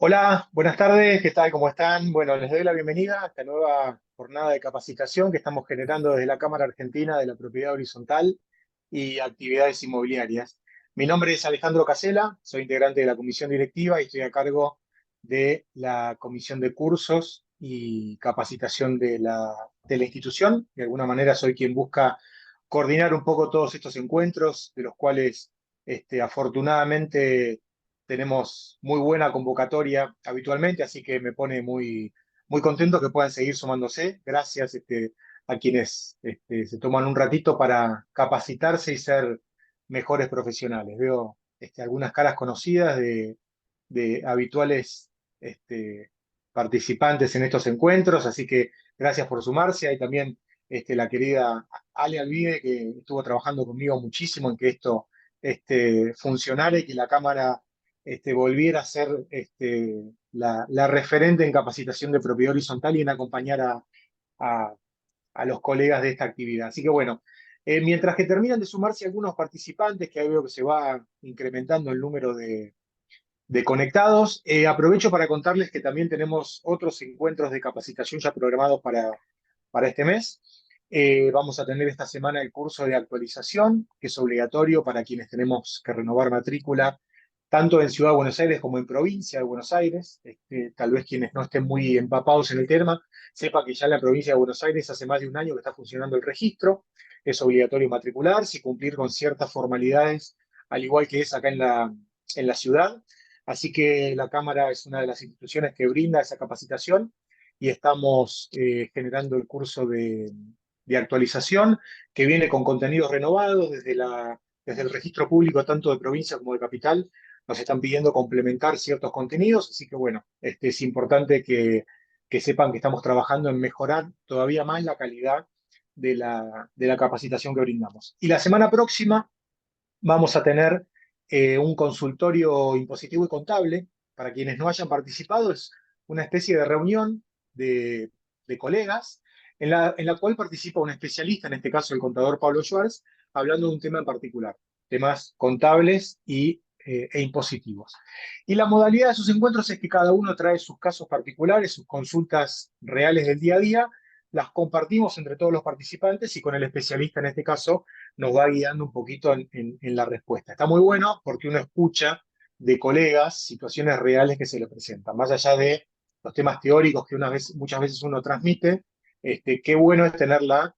Hola, buenas tardes, ¿qué tal? ¿Cómo están? Bueno, les doy la bienvenida a esta nueva jornada de capacitación que estamos generando desde la Cámara Argentina de la Propiedad Horizontal y Actividades Inmobiliarias. Mi nombre es Alejandro Casela, soy integrante de la comisión directiva y estoy a cargo de la comisión de cursos y capacitación de la institución. De alguna manera soy quien busca coordinar un poco todos estos encuentros, de los cuales afortunadamente tenemos muy buena convocatoria habitualmente, así que me pone muy contento que puedan seguir sumándose. Gracias a quienes se toman un ratito para capacitarse y ser mejores profesionales. Veo algunas caras conocidas de habituales este, participantes en estos encuentros, así que gracias por sumarse. Hay también la querida Ale Alvide, que estuvo trabajando conmigo muchísimo en que esto funcionara y que la Cámara volviera a ser la referente en capacitación de propiedad horizontal y en acompañar a- a los colegas de esta actividad. Así que bueno, mientras que terminan de sumarse algunos participantes, que ahí veo que se va incrementando el número de conectados, aprovecho para contarles que también tenemos otros encuentros de capacitación ya programados para este mes. Vamos a tener esta semana el curso de actualización, que es obligatorio para quienes tenemos que renovar matrícula, tanto en Ciudad de Buenos Aires como en provincia de Buenos Aires. Tal vez quienes no estén muy empapados en el tema, sepa que ya en la provincia de Buenos Aires hace más de un año que está funcionando el registro. Es obligatorio matricularse y cumplir con ciertas formalidades, al igual que es acá en la ciudad. Así que la Cámara es una de las instituciones que brinda esa capacitación y estamos generando el curso de actualización que viene con contenidos renovados desde el registro público, tanto de provincia como de capital. Nos están pidiendo complementar ciertos contenidos, así que bueno, es importante que sepan que estamos trabajando en mejorar todavía más la calidad de la capacitación que brindamos. Y la semana próxima vamos a tener un consultorio impositivo y contable. Para quienes no hayan participado, es una especie de reunión de colegas en la cual participa un especialista, en este caso el contador Pablo Schwartz, hablando de un tema en particular, temas contables e impositivos. Y la modalidad de sus encuentros es que cada uno trae sus casos particulares, sus consultas reales del día a día, las compartimos entre todos los participantes y con el especialista en este caso nos va guiando un poquito en la respuesta. Está muy bueno porque uno escucha de colegas situaciones reales que se le presentan, más allá de los temas teóricos que muchas veces uno transmite. Qué bueno es tener la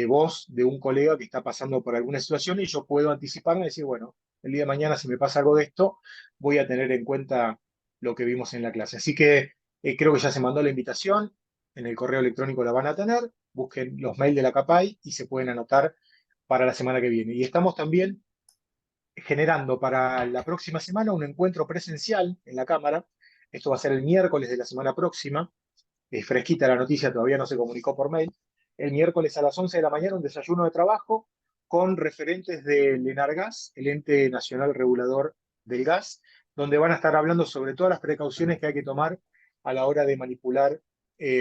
voz de un colega que está pasando por alguna situación y yo puedo anticiparme y decir, bueno, el día de mañana si me pasa algo de esto, voy a tener en cuenta lo que vimos en la clase. Así que creo que ya se mandó la invitación, en el correo electrónico la van a tener, busquen los mails de la CAPAI y se pueden anotar para la semana que viene. Y estamos también generando para la próxima semana un encuentro presencial en la Cámara. Esto va a ser el miércoles de la semana próxima. Es fresquita la noticia, todavía no se comunicó por mail. El miércoles a las 11 de la mañana un desayuno de trabajo con referentes del ENARGAS, el Ente Nacional Regulador del Gas, donde van a estar hablando sobre todas las precauciones que hay que tomar a la hora de manipular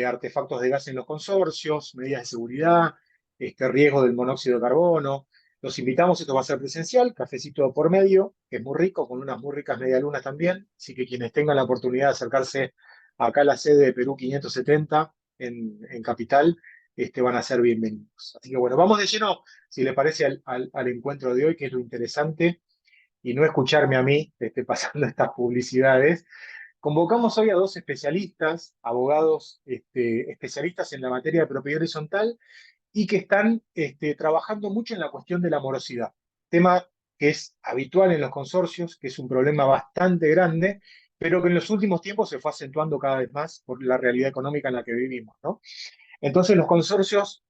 artefactos de gas en los consorcios, medidas de seguridad, riesgo del monóxido de carbono. Los invitamos, esto va a ser presencial, cafecito por medio, que es muy rico, con unas muy ricas medialunas también, así que quienes tengan la oportunidad de acercarse acá a la sede de Perú 570 en Capital, van a ser bienvenidos. Así que bueno, vamos de lleno, si le parece, al encuentro de hoy, que es lo interesante, y no escucharme a mí pasando estas publicidades. Convocamos hoy a dos especialistas, abogados especialistas en la materia de propiedad horizontal y que están trabajando mucho en la cuestión de la morosidad, tema que es habitual en los consorcios, que es un problema bastante grande, pero que en los últimos tiempos se fue acentuando cada vez más por la realidad económica en la que vivimos, ¿no? Entonces los consorcios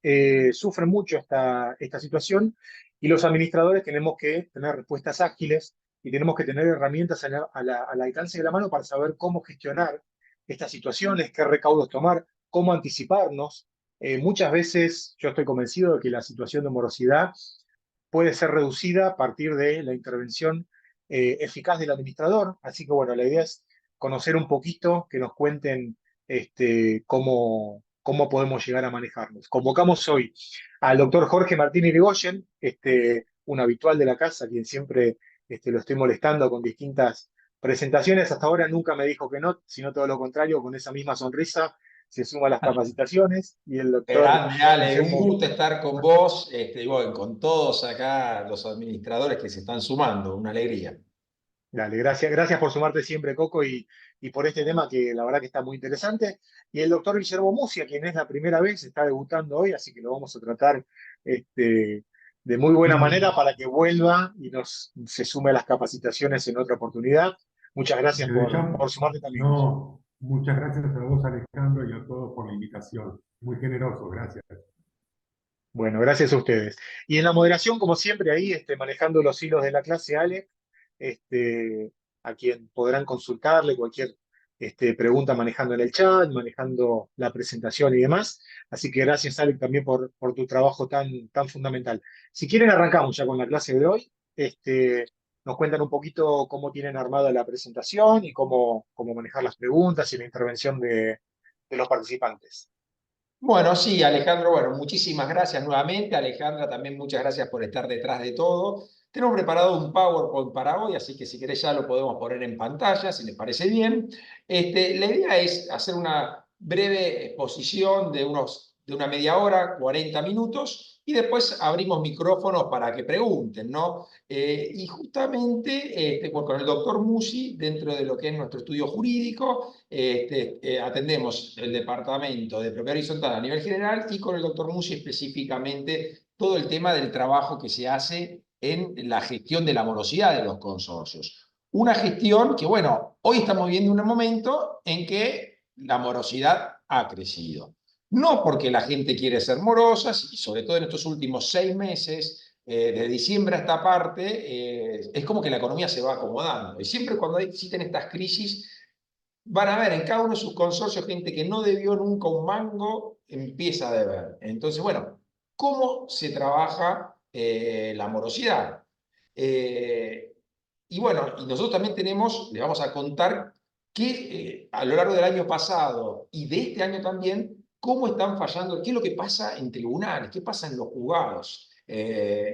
sufren mucho esta situación y los administradores tenemos que tener respuestas ágiles y tenemos que tener herramientas al alcance de la mano para saber cómo gestionar estas situaciones, qué recaudos tomar, cómo anticiparnos. Muchas veces yo estoy convencido de que la situación de morosidad puede ser reducida a partir de la intervención eficaz del administrador. Así que bueno, la idea es conocer un poquito, que nos cuenten cómo podemos llegar a manejarnos. Convocamos hoy al doctor Jorge Martín Irigoyen, un habitual de la casa, quien siempre lo estoy molestando con distintas presentaciones hasta ahora nunca me dijo que no, sino todo lo contrario, con esa misma sonrisa se suma a las capacitaciones y el Qué doctor grande, Ale, un Guillermo. gusto estar con vos, y bueno, con todos acá los administradores que se están sumando, una alegría. Dale, gracias, gracias por sumarte siempre, Coco, y por este tema que la verdad que está muy interesante. Y el doctor Guillermo Musia, quien es la primera vez, está debutando hoy, así que lo vamos a tratar de muy buena manera Sí, para que vuelva y se sume a las capacitaciones en otra oportunidad. Muchas gracias desde ya, por sumarte también, Guillermo. no, muchas gracias a vos, Alejandro, y a todos por la invitación. Muy generoso, gracias. Bueno, gracias a ustedes. Y en la moderación, como siempre, ahí manejando los hilos de la clase, Ale, a quien podrán consultarle cualquier pregunta manejando en el chat, manejando la presentación y demás. Así que gracias, Ale, también por tu trabajo tan fundamental. Si quieren, arrancamos ya con la clase de hoy. Nos cuentan un poquito cómo tienen armada la presentación y cómo manejar las preguntas y la intervención de los participantes. Bueno, sí, Alejandro, bueno, muchísimas gracias nuevamente. Alejandra, también muchas gracias por estar detrás de todo. Tenemos preparado un PowerPoint para hoy, así que si querés ya lo podemos poner en pantalla, si les parece bien. La idea es hacer una breve exposición de una media hora, 40 minutos, y después abrimos micrófonos para que pregunten, ¿no? Y justamente con el doctor Musi, dentro de lo que es nuestro estudio jurídico, atendemos el departamento de propiedad horizontal a nivel general y con el doctor Musi específicamente todo el tema del trabajo que se hace en la gestión de la morosidad de los consorcios. Una gestión que, bueno, hoy estamos viendo un momento en que la morosidad ha crecido. No porque la gente quiere ser morosa, y sobre todo en estos últimos 6 meses, de diciembre a esta parte, es como que la economía se va acomodando. Y siempre cuando existen estas crisis, van a ver en cada uno de sus consorcios gente que no debió nunca un mango, empieza a deber. Entonces, bueno, ¿cómo se trabaja la morosidad? Eh, y bueno, y nosotros también tenemos, les vamos a contar que a lo largo del año pasado y de este año también, cómo están fallando, qué es lo que pasa en tribunales, qué pasa en los juzgados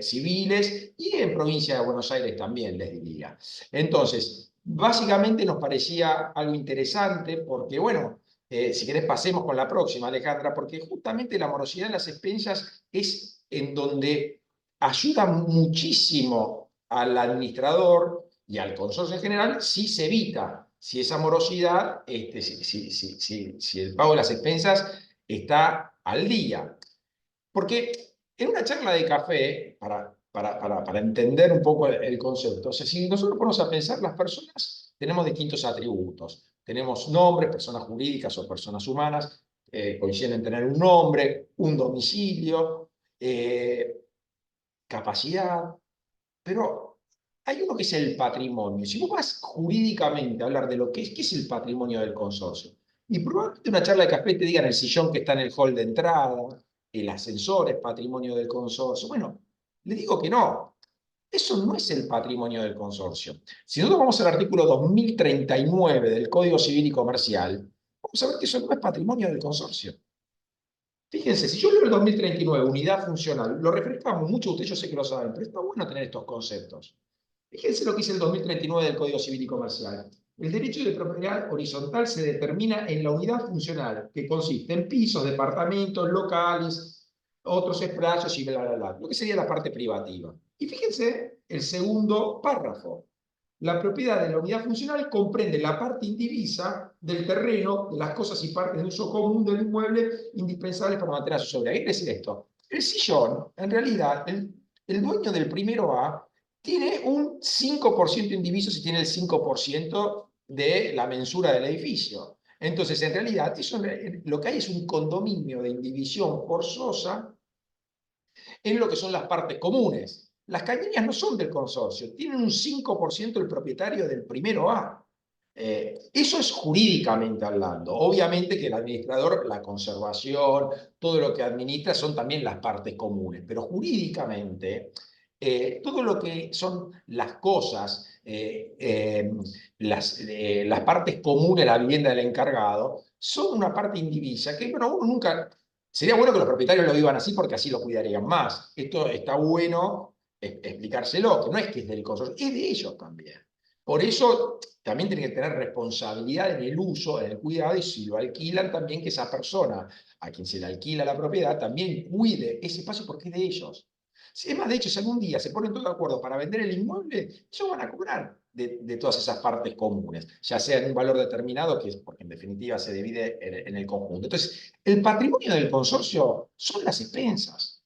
civiles y en provincia de Buenos Aires también, les diría. Entonces, básicamente nos parecía algo interesante porque, bueno, si querés pasemos con la próxima, Alejandra, porque justamente la morosidad en las expensas es en donde ayuda muchísimo al administrador y al consorcio en general si se evita, si esa morosidad, si el pago de las expensas está al día. Porque en una charla de café, para entender un poco el concepto, o sea, si nosotros ponemos a pensar, las personas tenemos distintos atributos. Tenemos nombres, personas jurídicas o personas humanas, coinciden en tener un nombre, un domicilio, capacidad, pero hay uno que es el patrimonio. Si vos vas jurídicamente a hablar de lo que qué es el patrimonio del consorcio, y probablemente una charla de café te digan el sillón que está en el hall de entrada, el ascensor es patrimonio del consorcio. Bueno, le digo que no. Eso no es el patrimonio del consorcio. Si nosotros vamos al artículo 2039 del Código Civil y Comercial, vamos a ver que eso no es patrimonio del consorcio. Fíjense, si yo leo el 2039, unidad funcional, lo refrescamos mucho, ustedes yo sé que lo saben, pero está bueno tener estos conceptos. Fíjense lo que dice el 2039 del Código Civil y Comercial. El derecho de propiedad horizontal se determina en la unidad funcional, que consiste en pisos, departamentos, locales, otros espacios y bla, bla, bla. Lo que sería la parte privativa. Y fíjense el segundo párrafo. La propiedad de la unidad funcional comprende la parte indivisa del terreno, de las cosas y partes de uso común del inmueble indispensables para mantener su sobriedad. ¿Qué quiere decir esto? El sillón, en realidad, el dueño del primero A tiene un 5% indiviso si tiene el 5% de la mensura del edificio. Entonces, en realidad, eso, lo que hay es un condominio de indivisión forzosa en lo que son las partes comunes. Las cañerías no son del consorcio, tienen un 5% el propietario del primero A. Eso es jurídicamente hablando. Obviamente que el administrador, la conservación, todo lo que administra son también las partes comunes, pero jurídicamente todo lo que son las cosas, las partes comunes de la vivienda del encargado, son una parte indivisa que, bueno, uno nunca. Sería bueno que los propietarios lo vivan así porque así lo cuidarían más. Esto está bueno explicárselo, que no es que es del consorcio, es de ellos también. Por eso también tienen que tener responsabilidad en el uso, en el cuidado, y si lo alquilan también que esa persona a quien se le alquila la propiedad también cuide ese espacio porque es de ellos. Si es más, de hecho, si algún día se ponen todos de acuerdo para vender el inmueble, ellos van a cobrar de todas esas partes comunes, ya sea en un valor determinado, que es porque en definitiva se divide en el conjunto. Entonces, el patrimonio del consorcio son las expensas.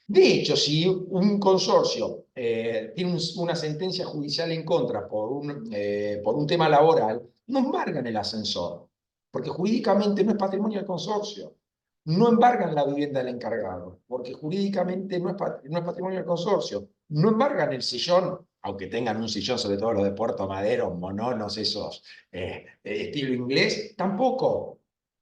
De hecho, si un consorcio tiene una sentencia judicial en contra por un tema laboral, no embargan el ascensor, porque jurídicamente no es patrimonio del consorcio. No embargan la vivienda del encargado, porque jurídicamente no es patrimonio del consorcio. No embargan el sillón, aunque tengan un sillón, sobre todo los de Puerto Madero, mononos, esos estilo inglés, tampoco,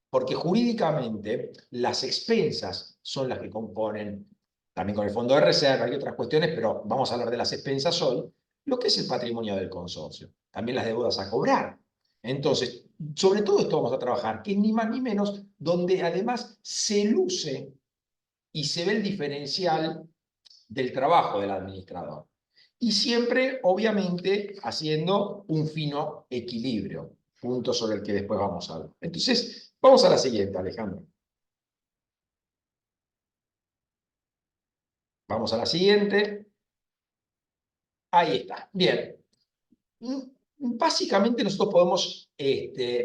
porque jurídicamente las expensas son las que componen, también con el fondo de reserva y otras cuestiones, pero vamos a hablar de las expensas hoy, lo que es el patrimonio del consorcio, también las deudas a cobrar. Entonces, sobre todo esto vamos a trabajar, que ni más ni menos, donde además se luce y se ve el diferencial del trabajo del administrador. Y siempre, obviamente, haciendo un fino equilibrio, punto sobre el que después vamos a hablar. Entonces, vamos a la siguiente, Alejandro. Vamos a la siguiente. Ahí está. Bien. Básicamente nosotros podemos,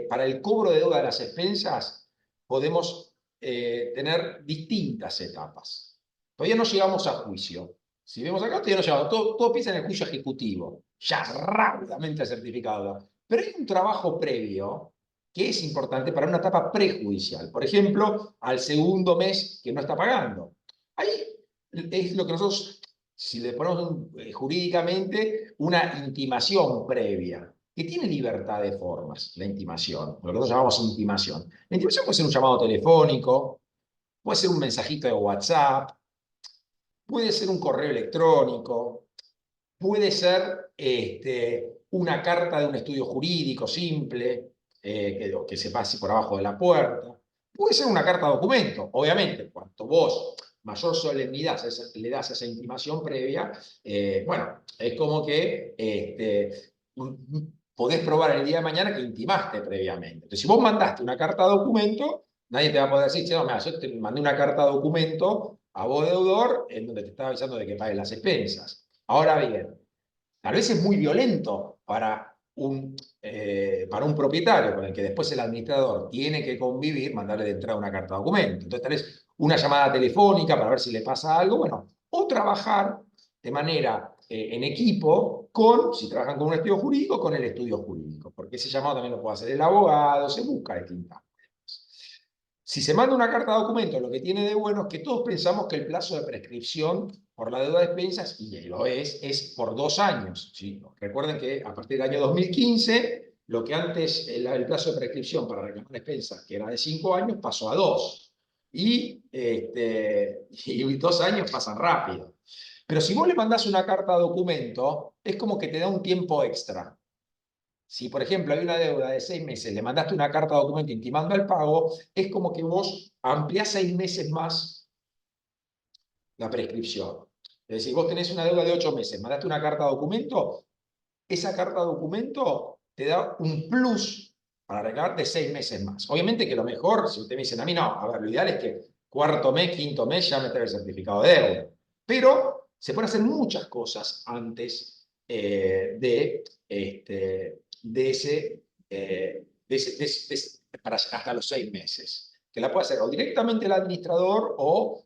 para el cobro de deuda de las expensas, podemos tener distintas etapas. Todavía no llegamos a juicio. Si vemos acá, todavía no llegamos. Todo piensa en el juicio ejecutivo, ya rápidamente certificado. Pero hay un trabajo previo que es importante para una etapa prejudicial. Por ejemplo, al segundo mes que no está pagando. Ahí es lo que nosotros, si le ponemos jurídicamente, una intimación previa, que tiene libertad de formas, la intimación, lo que nosotros llamamos intimación. La intimación puede ser un llamado telefónico, puede ser un mensajito de WhatsApp, puede ser un correo electrónico, puede ser una carta de un estudio jurídico simple, que se pase por abajo de la puerta. Puede ser una carta de documento. Obviamente, cuanto vos mayor solemnidad le das a esa intimación previa, bueno, es como que podés probar el día de mañana que intimaste previamente. Entonces, si vos mandaste una carta de documento, nadie te va a poder decir, no, mira, yo te mandé una carta de documento a vos, deudor, en donde te estaba avisando de que pagues las expensas. Ahora bien, tal vez es muy violento para un propietario con el que después el administrador tiene que convivir, mandarle de entrada una carta de documento. Entonces, tal vez una llamada telefónica para ver si le pasa algo, bueno, o trabajar de manera en equipo con, si trabajan con un estudio jurídico, con el estudio jurídico, porque ese llamado también lo puede hacer el abogado, se busca distintas formas. Si se manda una carta de documento, lo que tiene de bueno es que todos pensamos que el plazo de prescripción por la deuda de expensas, y lo es por 2 años. ¿Sí? Recuerden que a partir del año 2015, lo que antes el plazo de prescripción para reclamar expensas, que era de 5 años, pasó a 2. Y 2 años pasan rápido. Pero si vos le mandás una carta de documento, es como que te da un tiempo extra. Si, por ejemplo, hay una deuda de 6 meses, le mandaste una carta de documento intimando el pago, es como que vos ampliás 6 meses más la prescripción. Es decir, vos tenés una deuda de 8 meses, mandaste una carta de documento, esa carta de documento te da un plus para reclamar de 6 meses más. Obviamente que lo mejor, si ustedes me dicen a mí, no, a ver, lo ideal es que cuarto mes, quinto mes ya meter el certificado de deuda. Pero se pueden hacer muchas cosas antes para hasta los 6 meses. Que la puede hacer o directamente el administrador o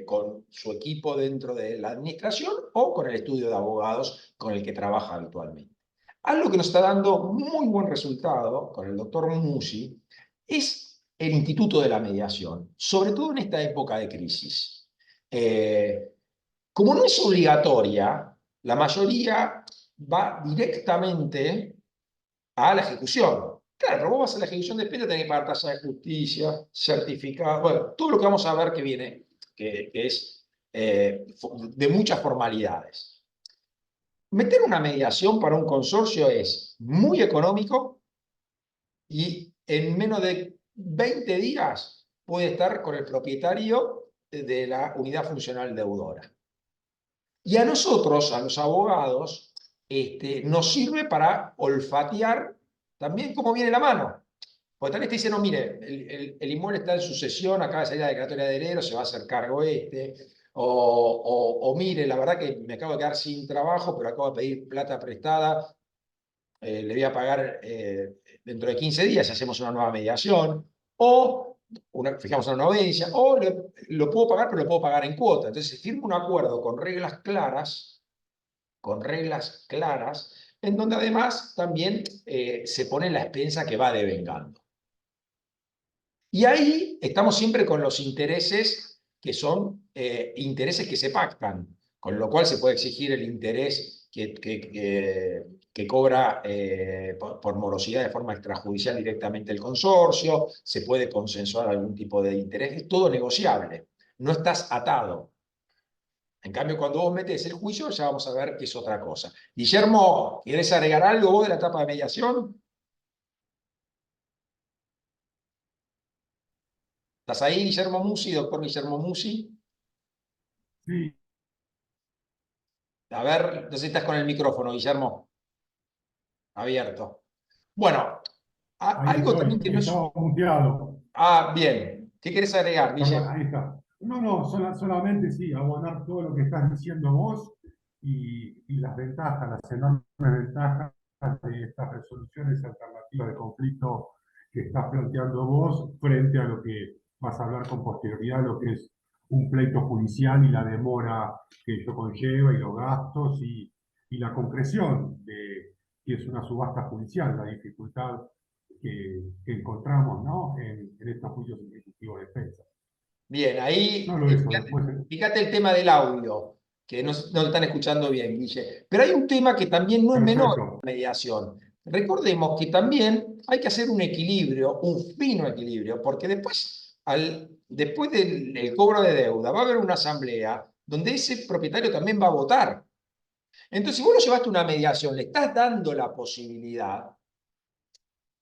con su equipo dentro de la administración o con el estudio de abogados con el que trabaja habitualmente. Algo que nos está dando muy buen resultado con el doctor Musi es el Instituto de la Mediación, sobre todo en esta época de crisis. Como no es obligatoria, la mayoría va directamente a la ejecución. Claro, pero vos vas a la ejecución de pena, tenés que pagar tasa de justicia, certificado, bueno, todo lo que vamos a ver que viene, que es de muchas formalidades. Meter una mediación para un consorcio es muy económico y en menos de 20 días puede estar con el propietario de la unidad funcional deudora. Y a nosotros, a los abogados, nos sirve para olfatear también cómo viene la mano. Porque tal vez te dicen, no, mire, el inmueble está en sucesión, acaba de salir la declaratoria de heredero, se va a hacer cargo este. O mire, la verdad que me acabo de quedar sin trabajo, pero acabo de pedir plata prestada, le voy a pagar dentro de 15 días si hacemos una nueva mediación. O fijamos una nueva audiencia, o lo puedo pagar, pero lo puedo pagar en cuota. Entonces se firma un acuerdo con reglas claras, en donde además también se pone la expensa que va devengando. Y ahí estamos siempre con los intereses que son intereses que se pactan, con lo cual se puede exigir el interés que cobra por morosidad de forma extrajudicial directamente el consorcio, se puede consensuar algún tipo de interés, es todo negociable, no estás atado. En cambio, cuando vos metés el juicio, ya vamos a ver que es otra cosa. Guillermo, ¿quieres agregar algo vos de la etapa de mediación? ¿Estás ahí, Guillermo Musi, doctor Guillermo Musi? Sí, A ver, no sé si estás con el micrófono, Guillermo, abierto. Bueno, ahí algo también estoy. que no es... Estaba muteado. Ah, bien. ¿Qué querés agregar, Perdón, Guillermo? ahí está. No, no, solamente sí, abonar todo lo que estás diciendo vos y las ventajas, las enormes ventajas de estas resoluciones alternativas de conflicto que estás planteando vos frente a lo que vas a hablar con posterioridad, lo que es un pleito judicial y la demora que ello conlleva y los gastos y la concreción de que es una subasta judicial, la dificultad que encontramos, ¿no? En estos juicios ejecutivos de defensa. Bien, ahí, Solo eso, fíjate, después. fíjate el tema del audio, que no lo están escuchando bien, Guille. Pero hay un tema que también no es menor en Perfecto. la mediación. Recordemos que también hay que hacer un equilibrio, un fino equilibrio, porque después del cobro de deuda va a haber una asamblea donde ese propietario también va a votar. Entonces, si vos lo llevaste a una mediación, le estás dando la posibilidad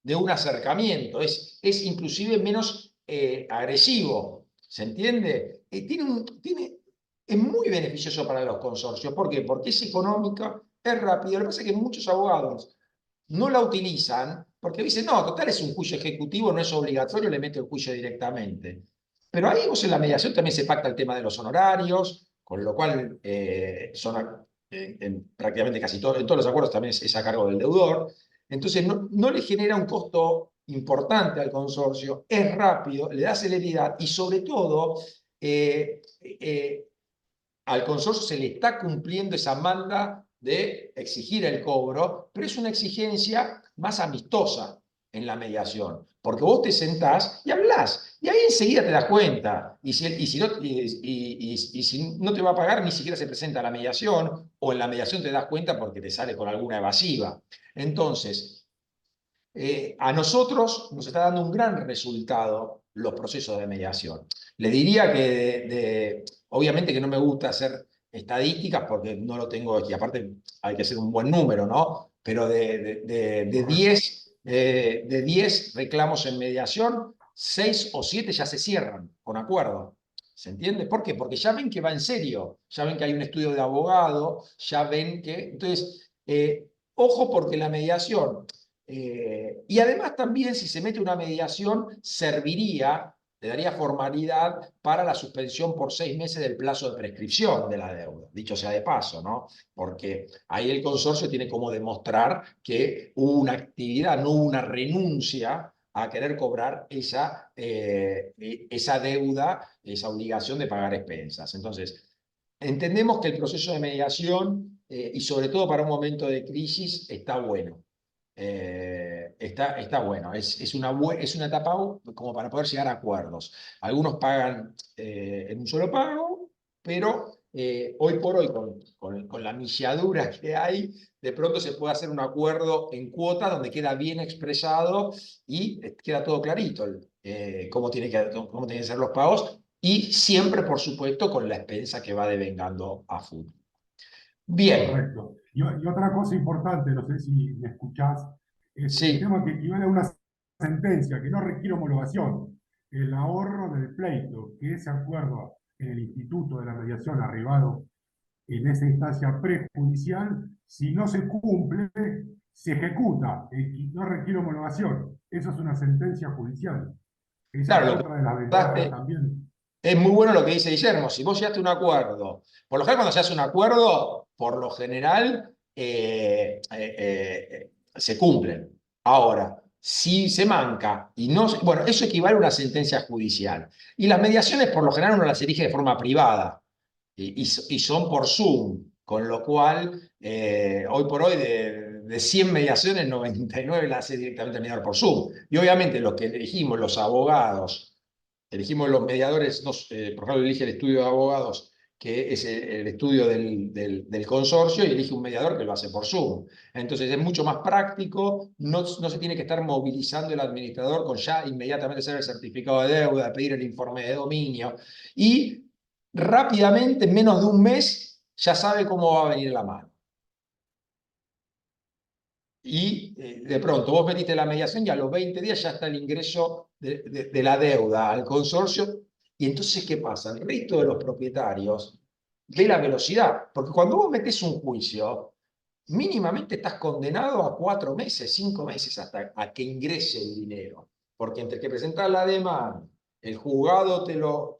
de un acercamiento, es inclusive menos agresivo, ¿se entiende? Es muy beneficioso para los consorcios. ¿Por qué? Porque es económica, es rápido. Lo que pasa es que muchos abogados no la utilizan porque dicen, no, total es un juicio ejecutivo, no es obligatorio, le meto el juicio directamente. Pero ahí vos en la mediación también se pacta el tema de los honorarios, con lo cual en prácticamente casi en todos los acuerdos también es a cargo del deudor. Entonces no le genera un costo importante al consorcio, es rápido, le da celeridad y sobre todo al consorcio se le está cumpliendo esa manda de exigir el cobro, pero es una exigencia más amistosa en la mediación, porque vos te sentás y hablás, y ahí enseguida te das cuenta, y si no te va a pagar, ni siquiera se presenta a la mediación, o en la mediación te das cuenta porque te sale con alguna evasiva. Entonces, a nosotros nos está dando un gran resultado los procesos de mediación. Le diría que, obviamente que no me gusta hacer estadísticas porque no lo tengo aquí, aparte hay que hacer un buen número, ¿no? Pero Correcto. de 10 reclamos en mediación, 6 o 7 ya se cierran con acuerdo. ¿Se entiende? ¿Por qué? Porque ya ven que va en serio, ya ven que hay un estudio de abogado, ya ven que... Entonces, ojo porque la mediación y además también si se mete una mediación, serviría, le daría formalidad para la suspensión por 6 meses del plazo de prescripción de la deuda, dicho sea de paso, ¿no? Porque ahí el consorcio tiene como demostrar que hubo una actividad, no una renuncia a querer cobrar esa deuda, esa obligación de pagar expensas. Entonces, entendemos que el proceso de mediación, y sobre todo para un momento de crisis, está bueno. Está bueno, es una etapa como para poder llegar a acuerdos. Algunos pagan en un solo pago, pero hoy por hoy, con la milladura que hay, de pronto se puede hacer un acuerdo en cuota donde queda bien expresado y queda todo clarito cómo tienen que ser los pagos y siempre, por supuesto, con la expensa que va devengando a futuro. Bien, Correcto. Y otra cosa importante, no sé si me escuchás, es el sí. tema que equivale a una sentencia que no requiere homologación. El ahorro del pleito, que ese acuerdo en el Instituto de la Mediación arribado en esa instancia prejudicial, si no se cumple, se ejecuta y no requiere homologación. Eso es una sentencia judicial. Esa Claro, es lo que otra de las ventajas contaste también. es muy bueno lo que dice Guillermo. Si vos llegaste a un acuerdo, por lo general cuando se hace un acuerdo, por lo general se cumplen. Ahora, si se manca y no, bueno, eso equivale a una sentencia judicial. Y las mediaciones por lo general uno las elige de forma privada y son por Zoom, con lo cual hoy por hoy de 100 mediaciones, 99 las hace directamente el mediador por Zoom. Y obviamente los que elegimos, los abogados, elegimos los mediadores, por ejemplo, elige el estudio de abogados, que es el estudio del consorcio, y elige un mediador que lo hace por Zoom. Entonces es mucho más práctico, no se tiene que estar movilizando el administrador con ya inmediatamente hacer el certificado de deuda, pedir el informe de dominio, y rápidamente, en menos de un mes, ya sabe cómo va a venir la mano. Y de pronto vos metiste la mediación y a los 20 días ya está el ingreso de la deuda al consorcio. Y entonces, ¿qué pasa? El resto de los propietarios ve la velocidad. Porque cuando vos metés un juicio, mínimamente estás condenado a 4 meses, 5 meses hasta a que ingrese el dinero. Porque entre que presentás la demanda, el juzgado te lo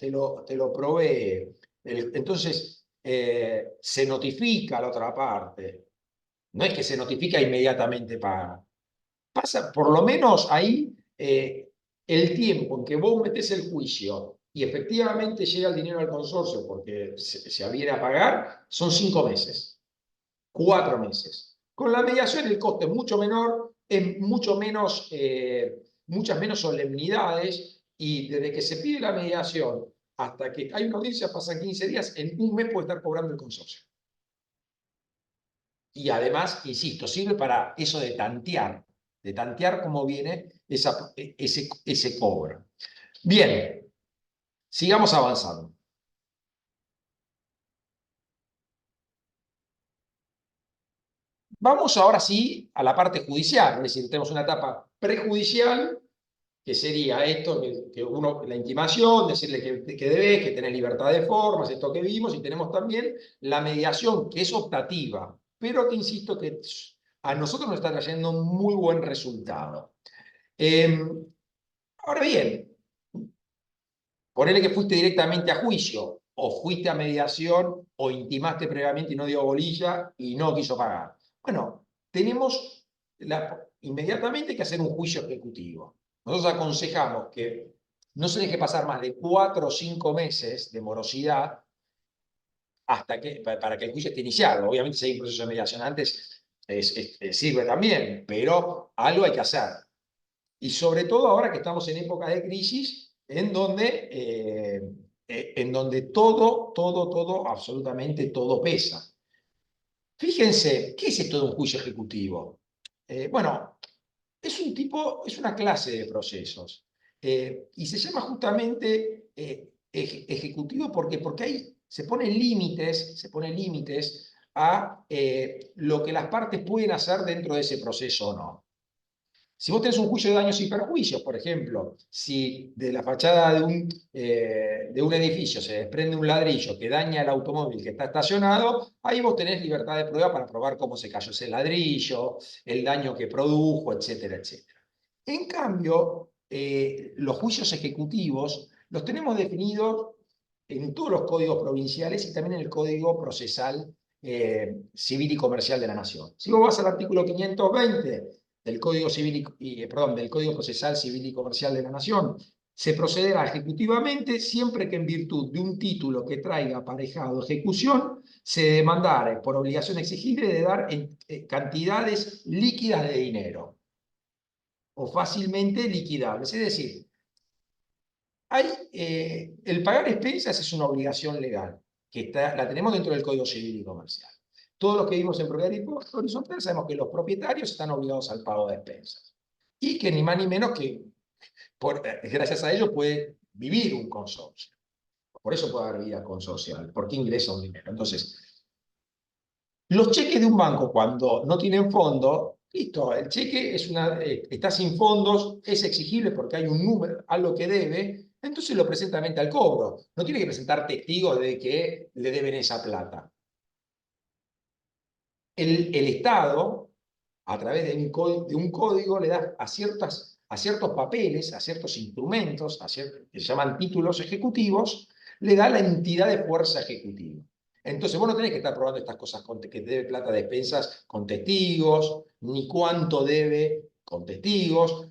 provee, entonces se notifica a la otra parte. No es que se notifica e inmediatamente paga. Pasa por lo menos ahí el tiempo en que vos metés el juicio y efectivamente llega el dinero al consorcio porque se viene a pagar, son 5 meses, 4 meses. Con la mediación el coste es mucho menor, es mucho menos, muchas menos solemnidades, y desde que se pide la mediación hasta que hay una audiencia pasan 15 días, en un mes puede estar cobrando el consorcio. Y además, insisto, sirve para eso de tantear cómo viene ese cobro. Bien, sigamos avanzando. Vamos ahora sí a la parte judicial, es decir, tenemos una etapa prejudicial, que sería esto, que uno, la intimación, decirle que debes, que tenés libertad de formas, esto que vimos, y tenemos también la mediación, que es optativa, pero que insisto que a nosotros nos está trayendo un muy buen resultado. Ahora bien, ponele que fuiste directamente a juicio, o fuiste a mediación, o intimaste previamente y no dio bolilla y no quiso pagar. Bueno, tenemos inmediatamente que hacer un juicio ejecutivo. Nosotros aconsejamos que no se deje pasar más de 4 o 5 meses de morosidad para que el juicio esté iniciado. Obviamente, si hay un proceso de mediación antes, sirve también, pero algo hay que hacer. Y sobre todo ahora que estamos en época de crisis, en donde todo, absolutamente todo pesa. Fíjense, ¿qué es esto de un juicio ejecutivo? Bueno, es una clase de procesos. Y se llama justamente ejecutivo porque ahí se ponen límites a lo que las partes pueden hacer dentro de ese proceso o no. Si vos tenés un juicio de daños y perjuicios, por ejemplo, si de la fachada de un edificio se desprende un ladrillo que daña el automóvil que está estacionado, ahí vos tenés libertad de prueba para probar cómo se cayó ese ladrillo, el daño que produjo, etcétera, etcétera. En cambio, los juicios ejecutivos los tenemos definidos en todos los códigos provinciales y también en el Código Procesal Civil y Comercial de la Nación. Si vos vas al artículo 520 del Código del Código Procesal Civil y Comercial de la Nación, se procederá ejecutivamente siempre que en virtud de un título que traiga aparejado ejecución se demandare por obligación exigible de dar cantidades líquidas de dinero o fácilmente liquidables. Es decir, el pagar expensas es una obligación legal, que la tenemos dentro del Código Civil y Comercial. Todos los que vivimos en propiedad horizontal sabemos que los propietarios están obligados al pago de expensas. Y que ni más ni menos que, gracias a ellos, puede vivir un consorcio. Por eso puede haber vida consorcial, porque ingresa un dinero. Entonces, los cheques de un banco, cuando no tienen fondo, listo, el cheque está sin fondos, es exigible porque hay un número, algo que debe, entonces lo presenta al cobro. No tiene que presentar testigos de que le deben esa plata. El Estado, a través de un código, le da a ciertos papeles, a ciertos instrumentos, que se llaman títulos ejecutivos, le da la entidad de fuerza ejecutiva. Entonces vos no tenés que estar probando estas cosas que debe plata de despensas con testigos, ni cuánto debe con testigos.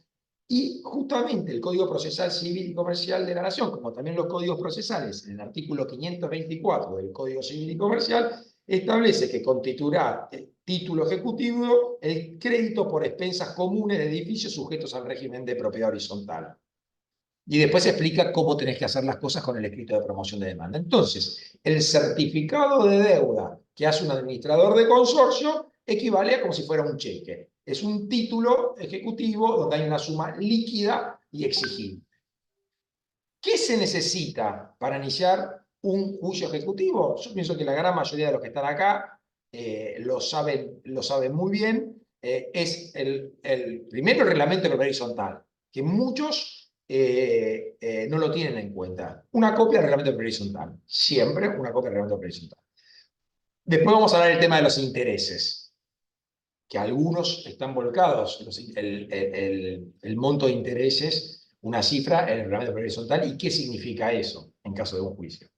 Y justamente el Código Procesal Civil y Comercial de la Nación, como también los códigos procesales, en el artículo 524 del Código Civil y Comercial, establece que constituirá título ejecutivo el crédito por expensas comunes de edificios sujetos al régimen de propiedad horizontal. Y después explica cómo tenés que hacer las cosas con el escrito de promoción de demanda. Entonces, el certificado de deuda que hace un administrador de consorcio equivale a como si fuera un cheque. Es un título ejecutivo donde hay una suma líquida y exigible. ¿Qué se necesita para iniciar un juicio ejecutivo? Yo pienso que la gran mayoría de los que están acá lo saben muy bien. Es primero el reglamento de propiedad horizontal, que muchos no lo tienen en cuenta. Una copia del reglamento de propiedad horizontal. Siempre una copia del reglamento de propiedad horizontal. Después vamos a hablar del tema de los intereses, que algunos están volcados, el monto de intereses, una cifra en el reglamento de propiedad horizontal, y qué significa eso en caso de un juicio.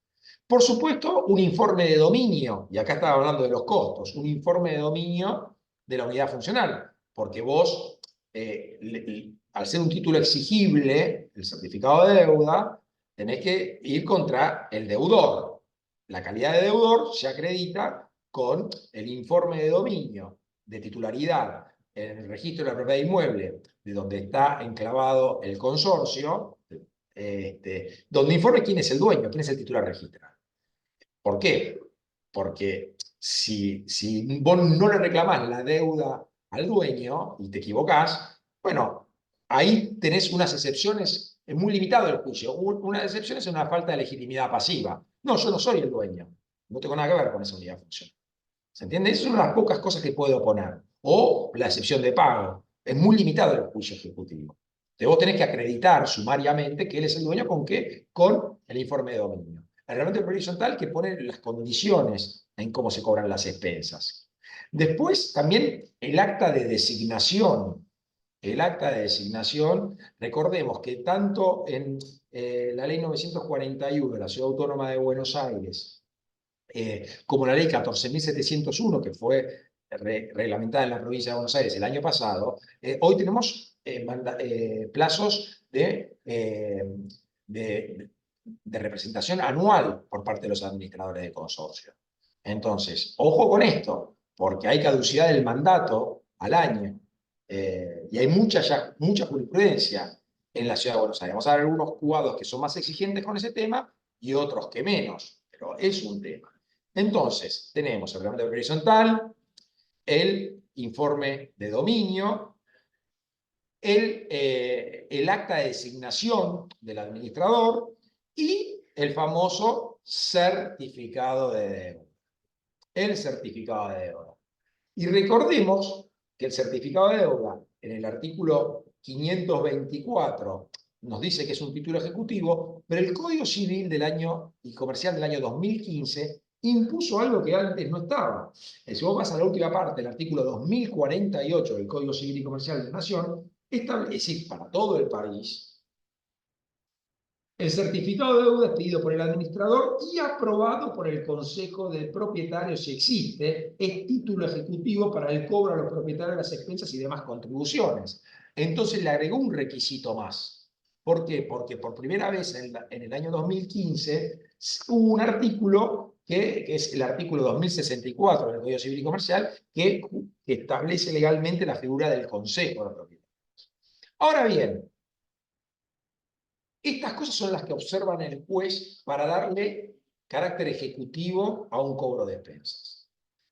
Por supuesto, un informe de dominio, y acá estaba hablando de los costos, un informe de dominio de la unidad funcional, porque vos, al ser un título exigible, el certificado de deuda, tenés que ir contra el deudor. La calidad de deudor se acredita con el informe de dominio de titularidad en el registro de la propiedad inmueble, de donde está enclavado el consorcio, donde informe quién es el dueño, quién es el titular registrado. ¿Por qué? Porque si vos no le reclamás la deuda al dueño y te equivocás, bueno, ahí tenés unas excepciones, es muy limitado el juicio. Una excepción es una falta de legitimidad pasiva. No, yo no soy el dueño, no tengo nada que ver con esa unidad funcional. ¿Se entiende? Esas son las pocas cosas que puedo oponer. O la excepción de pago. Es muy limitado el juicio ejecutivo. Entonces vos tenés que acreditar sumariamente que él es el dueño ¿con qué? Con el informe de dominio. El reglamento horizontal que pone las condiciones en cómo se cobran las expensas. Después también el acta de designación. El acta de designación, recordemos que tanto en la ley 941 de la Ciudad Autónoma de Buenos Aires, como la ley 14.701, que fue reglamentada en la provincia de Buenos Aires el año pasado, hoy tenemos plazos de representación anual por parte de los administradores de consorcio. Entonces, ojo con esto, porque hay caducidad del mandato al año, y hay mucha jurisprudencia en la Ciudad de Buenos Aires. Vamos a ver algunos juzgados que son más exigentes con ese tema y otros que menos, pero es un tema. Entonces, tenemos el reglamento horizontal, el informe de dominio, el acta de designación del administrador y el famoso certificado de deuda. El certificado de deuda. Y recordemos que el certificado de deuda, en el artículo 524, nos dice que es un título ejecutivo, pero el Código Civil y Comercial del año 2015 impuso algo que antes no estaba. Si vos vas a la última parte, el artículo 2048 del Código Civil y Comercial de la Nación, establece para todo el país el certificado de deuda es pedido por el administrador y aprobado por el Consejo del Propietario si existe, es título ejecutivo para el cobro a los propietarios de las expensas y demás contribuciones. Entonces le agregó un requisito más. ¿Por qué? Porque por primera vez en el año 2015 hubo un artículo que es el artículo 2064 del Código Civil y Comercial que establece legalmente la figura del Consejo de Propietarios. Ahora bien, estas cosas son las que observan el juez para darle carácter ejecutivo a un cobro de expensas.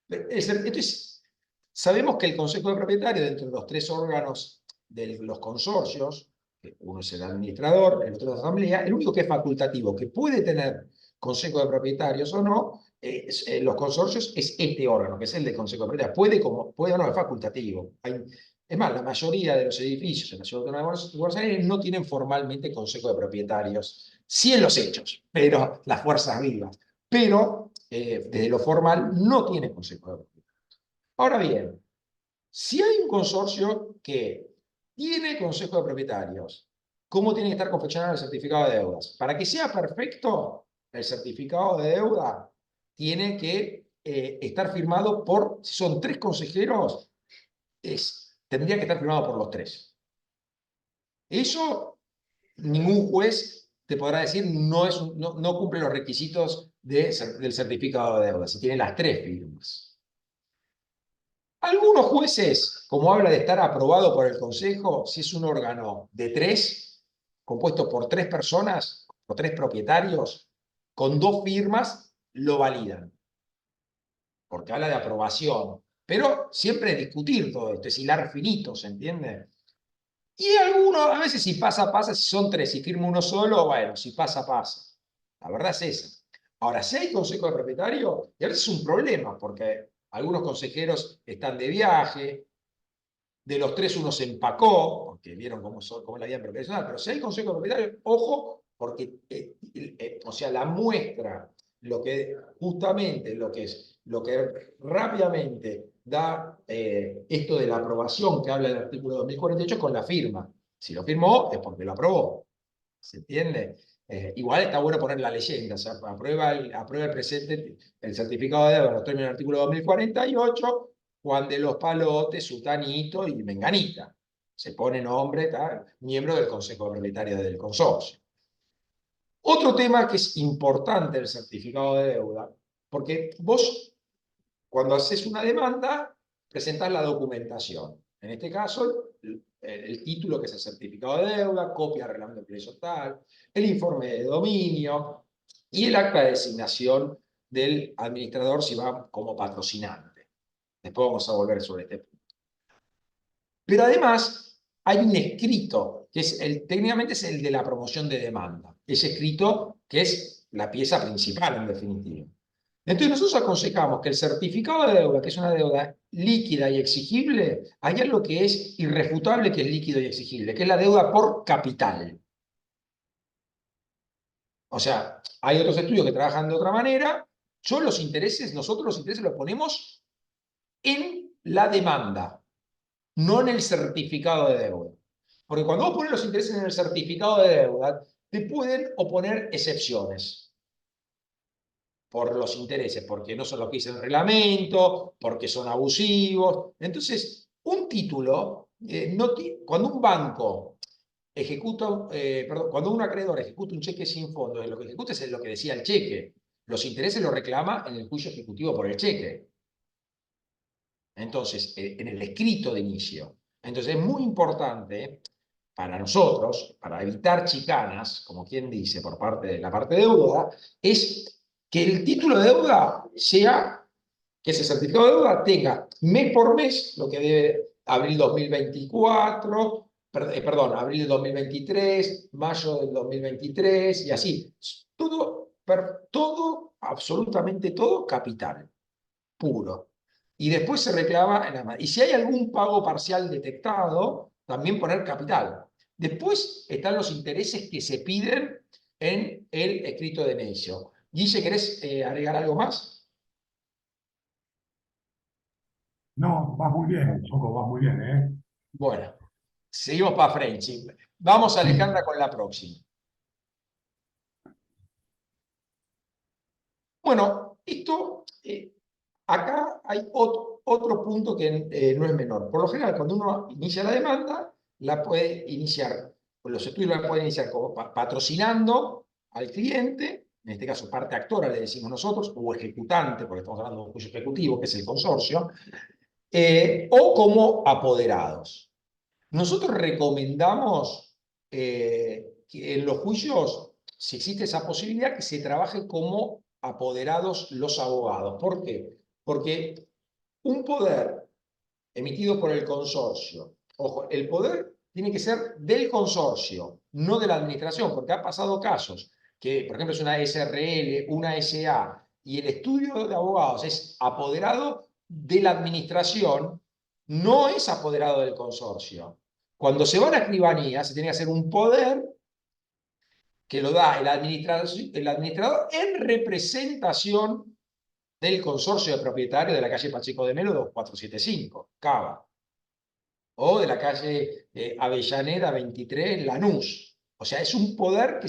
Entonces, sabemos que el Consejo de Propietarios, dentro de los tres órganos de los consorcios, uno es el administrador, el otro es la asamblea, el único que es facultativo, que puede tener Consejo de Propietarios o no, los consorcios, es este órgano, que es el del Consejo de Propietarios. Puede o no, es facultativo. Es más, la mayoría de los edificios en la Ciudad Autónoma de Buenos Aires no tienen formalmente consejo de propietarios, sí en los hechos, pero las fuerzas vivas, pero desde lo formal no tiene consejo de propietarios. Ahora bien, si hay un consorcio que tiene consejo de propietarios, ¿cómo tiene que estar confeccionado el certificado de deudas? Para que sea perfecto, el certificado de deuda tiene que estar firmado por, si son 3 consejeros, tendría que estar firmado por los 3. Eso ningún juez te podrá decir no cumple los requisitos del certificado de deuda, si tiene las 3 firmas. Algunos jueces, como habla de estar aprobado por el Consejo, si es un órgano de 3, compuesto por 3 personas, o 3 propietarios, con 2 firmas, lo validan. Porque habla de aprobación. Pero siempre discutir todo esto, es hilar finito, ¿se entiende? Y algunos, a veces si pasa, pasa, si son 3 y firma uno solo, bueno, si pasa, pasa. La verdad es esa. Ahora, si hay consejo de propietario, y a veces es un problema, porque algunos consejeros están de viaje, de los 3 uno se empacó, porque vieron cómo es la vida profesional, pero si hay consejo de propietario, ojo, porque, o sea, la muestra, justamente lo que rápidamente da esto de la aprobación que habla el artículo 2048 con la firma. Si lo firmó es porque lo aprobó. ¿Se entiende? Igual está bueno poner la leyenda, o sea, aprueba el presente, el certificado de deuda, lo termina el artículo 2048, Juan de los Palotes, Sutanito y Menganita. Se pone nombre, miembro del Consejo de Propietarios del Consorcio. Otro tema que es importante del certificado de deuda, porque vos, cuando haces una demanda, presentás la documentación. En este caso, el título, que es el certificado de deuda, copia del reglamento de precio tal, el informe de dominio y el acta de designación del administrador si va como patrocinante. Después vamos a volver sobre este punto. Pero además hay un escrito, que técnicamente es el de la promoción de demanda. Ese escrito que es la pieza principal, en definitiva. Entonces nosotros aconsejamos que el certificado de deuda, que es una deuda líquida y exigible, hay algo que es irrefutable, que es líquido y exigible, que es la deuda por capital. O sea, hay otros estudios que trabajan de otra manera. Nosotros los intereses los ponemos en la demanda, no en el certificado de deuda. Porque cuando vos pones los intereses en el certificado de deuda, te pueden oponer excepciones por los intereses, porque no son los que dice el reglamento, porque son abusivos. Entonces, un título, cuando un banco ejecuta, cuando un acreedor ejecuta un cheque sin fondos, lo que ejecuta es lo que decía el cheque. Los intereses los reclama en el juicio ejecutivo por el cheque. Entonces, en el escrito de inicio. Entonces, es muy importante para nosotros, para evitar chicanas, como quien dice, por parte de la parte de deuda, es que el título de deuda sea, que ese certificado de deuda tenga mes por mes lo que debe abril 2024, perdón, abril del 2023, mayo del 2023 y así. Todo, absolutamente todo, capital, puro. Y después se reclama, y si hay algún pago parcial detectado, también poner capital. Después están los intereses que se piden en el escrito de inicio. Guille, ¿querés agregar algo más? No, vas muy bien, Choco, vas muy bien, ¿eh? Bueno, seguimos para Frenchy. Vamos, Alejandra, con la próxima. Bueno, acá hay otro punto que no es menor. Por lo general, cuando uno inicia la demanda, la puede iniciar, los estudios la pueden iniciar como patrocinando al cliente, en este caso parte actora le decimos nosotros, o ejecutante, porque estamos hablando de un juicio ejecutivo, que es el consorcio, o como apoderados. Nosotros recomendamos que en los juicios, si existe esa posibilidad, que se trabaje como apoderados los abogados. ¿Por qué? Porque un poder emitido por el consorcio, ojo, el poder tiene que ser del consorcio, no de la administración, porque ha pasado casos que, por ejemplo, es una SRL, una SA, y el estudio de abogados es apoderado de la administración, no es apoderado del consorcio. Cuando se va a la escribanía, se tiene que hacer un poder que lo da el administrador en representación del consorcio de propietarios de la calle Pacheco de Melo 2475, Cava, o de la calle Avellaneda 23, Lanús. O sea, es un poder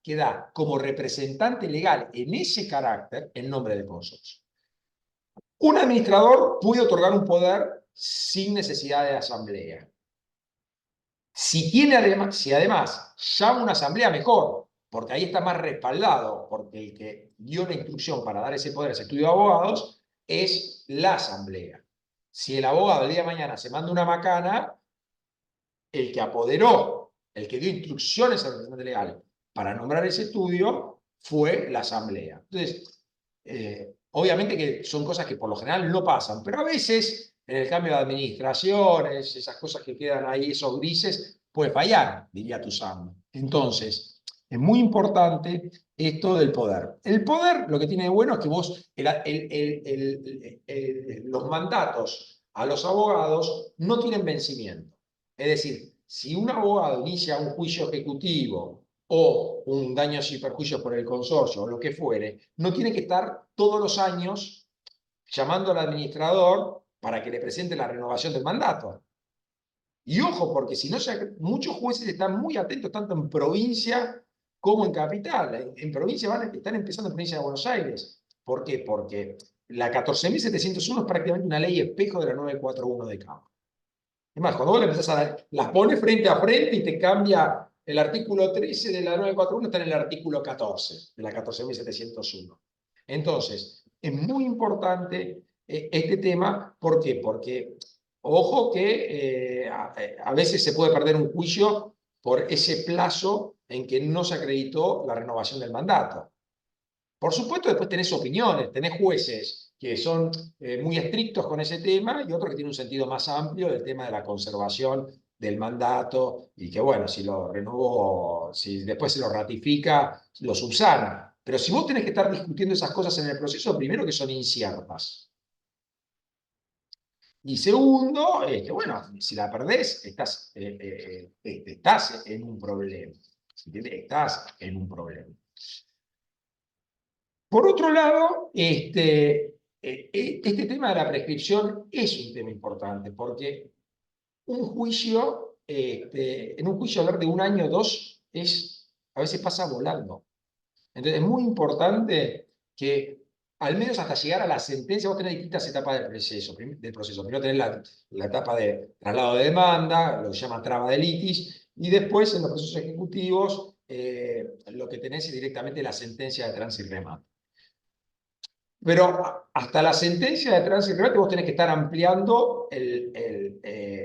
que da como representante legal en ese carácter en nombre del consorcio. Un administrador puede otorgar un poder sin necesidad de asamblea. Si además llama una asamblea, mejor, porque ahí está más respaldado, porque el que dio la instrucción para dar ese poder a ese estudio de abogados es la asamblea. Si el abogado el día de mañana se manda una macana, el que apoderó, el que dio instrucciones al representante legal para nombrar ese estudio fue la asamblea. Entonces, obviamente que son cosas que por lo general no pasan, pero a veces en el cambio de administraciones, esas cosas que quedan ahí, esos grises, puede fallar, diría Tuzán. Entonces, es muy importante esto del poder. El poder lo que tiene de bueno es que vos, los mandatos a los abogados no tienen vencimiento. Es decir, si un abogado inicia un juicio ejecutivo o un daños y perjuicios por el consorcio o lo que fuere, no tiene que estar todos los años llamando al administrador para que le presente la renovación del mandato. Y ojo, porque si no, muchos jueces están muy atentos, tanto en provincia como en capital. En provincia están empezando en provincia de Buenos Aires. ¿Por qué? Porque la 14.701 es prácticamente una ley espejo de la 941 de Campo. Es más, cuando vos le empezás las pones frente a frente y te cambia el artículo 13 de la 941, está en el artículo 14 de la 14.701. Entonces, es muy importante este tema. ¿Por qué? Porque, ojo que a veces se puede perder un juicio por ese plazo en que no se acreditó la renovación del mandato. Por supuesto, después tenés opiniones, tenés jueces que son muy estrictos con ese tema y otros que tienen un sentido más amplio del tema de la conservación del mandato y que, bueno, si lo renovó, si después se lo ratifica, lo subsana. Pero si vos tenés que estar discutiendo esas cosas en el proceso, primero que son inciertas. Y segundo, bueno, si la perdés, estás en un problema. Estás en un problema. Por otro lado, este tema de la prescripción es un tema importante, porque en un juicio hablar de un año o dos a veces pasa volando. Entonces es muy importante que al menos hasta llegar a la sentencia, vos tenés distintas etapas del proceso. Primero tenés la etapa de traslado de demanda, lo que se llama traba de litis, y después en los procesos ejecutivos lo que tenés es directamente la sentencia de tránsito y remate. Pero hasta la sentencia de tránsito y remate vos tenés que estar ampliando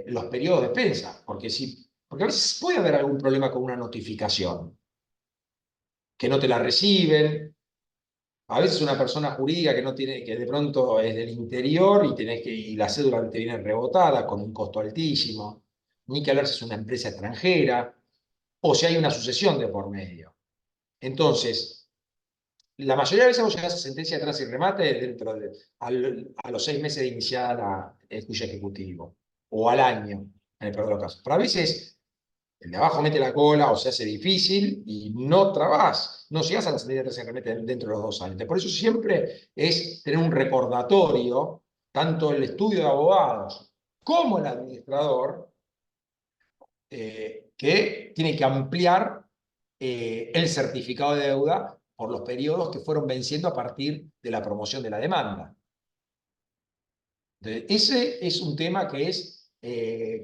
los periodos de defensa, porque a veces puede haber algún problema con una notificación, que no te la reciben. A veces una persona jurídica que de pronto es del interior y la cédula te viene rebotada con un costo altísimo, ni que hablar si es una empresa extranjera, o si hay una sucesión de por medio. Entonces, la mayoría de veces vos llegás a sentencia de tránsito y remate a los 6 meses de iniciar el juicio ejecutivo, o al año, en el peor de los casos. Pero a veces el de abajo mete la cola o se hace difícil y no trabás, no llegás a la sentencia de tránsito y remate dentro de los 2 años. Por eso siempre es tener un recordatorio, tanto el estudio de abogados como el administrador, que tiene que ampliar el certificado de deuda por los periodos que fueron venciendo a partir de la promoción de la demanda. Entonces, ese es un tema que es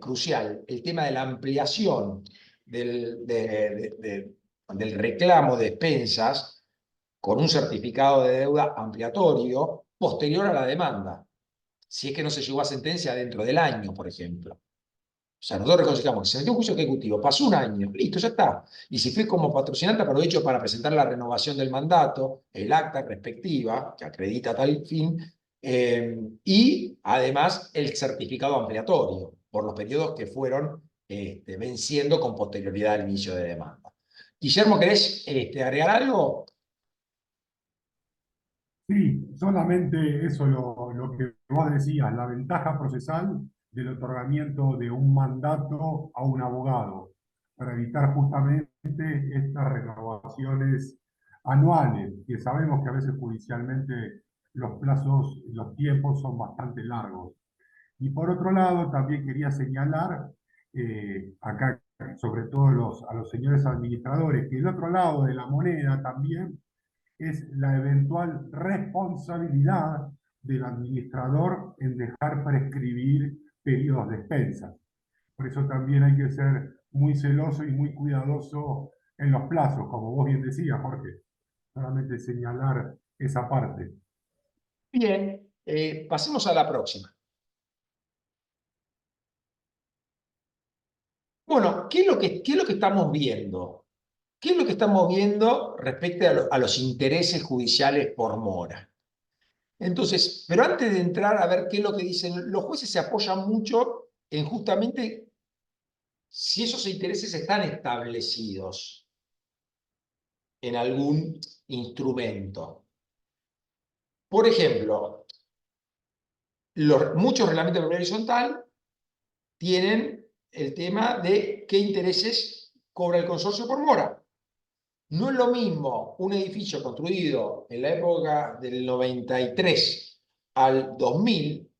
crucial, el tema de la ampliación del reclamo de expensas con un certificado de deuda ampliatorio posterior a la demanda, si es que no se llegó a sentencia dentro del año, por ejemplo. O sea, nosotros reconocemos que se metió un juicio ejecutivo, pasó un año, listo, ya está. Y si fue como patrocinante, aprovecho para presentar la renovación del mandato, el acta respectiva, que acredita tal fin, y además el certificado ampliatorio, por los periodos que fueron venciendo con posterioridad al inicio de demanda. Guillermo, ¿querés agregar algo? Sí, solamente eso lo que vos decías, la ventaja procesal del otorgamiento de un mandato a un abogado, para evitar justamente estas renovaciones anuales, que sabemos que a veces judicialmente los plazos, los tiempos son bastante largos. Y por otro lado, también quería señalar, acá, sobre todo a los señores administradores, que el otro lado de la moneda también es la eventual responsabilidad del administrador en dejar prescribir periodos de expensas. Por eso también hay que ser muy celoso y muy cuidadoso en los plazos, como vos bien decías, Jorge. Solamente señalar esa parte. Bien, pasemos a la próxima. Bueno, qué es lo que estamos viendo? ¿Qué es lo que estamos viendo respecto a los intereses judiciales por mora? Entonces, pero antes de entrar a ver qué es lo que dicen, los jueces se apoyan mucho en justamente si esos intereses están establecidos en algún instrumento. Por ejemplo, muchos reglamentos de propiedad horizontal tienen el tema de qué intereses cobra el consorcio por mora. No es lo mismo un edificio construido en la época del 93 al 2000,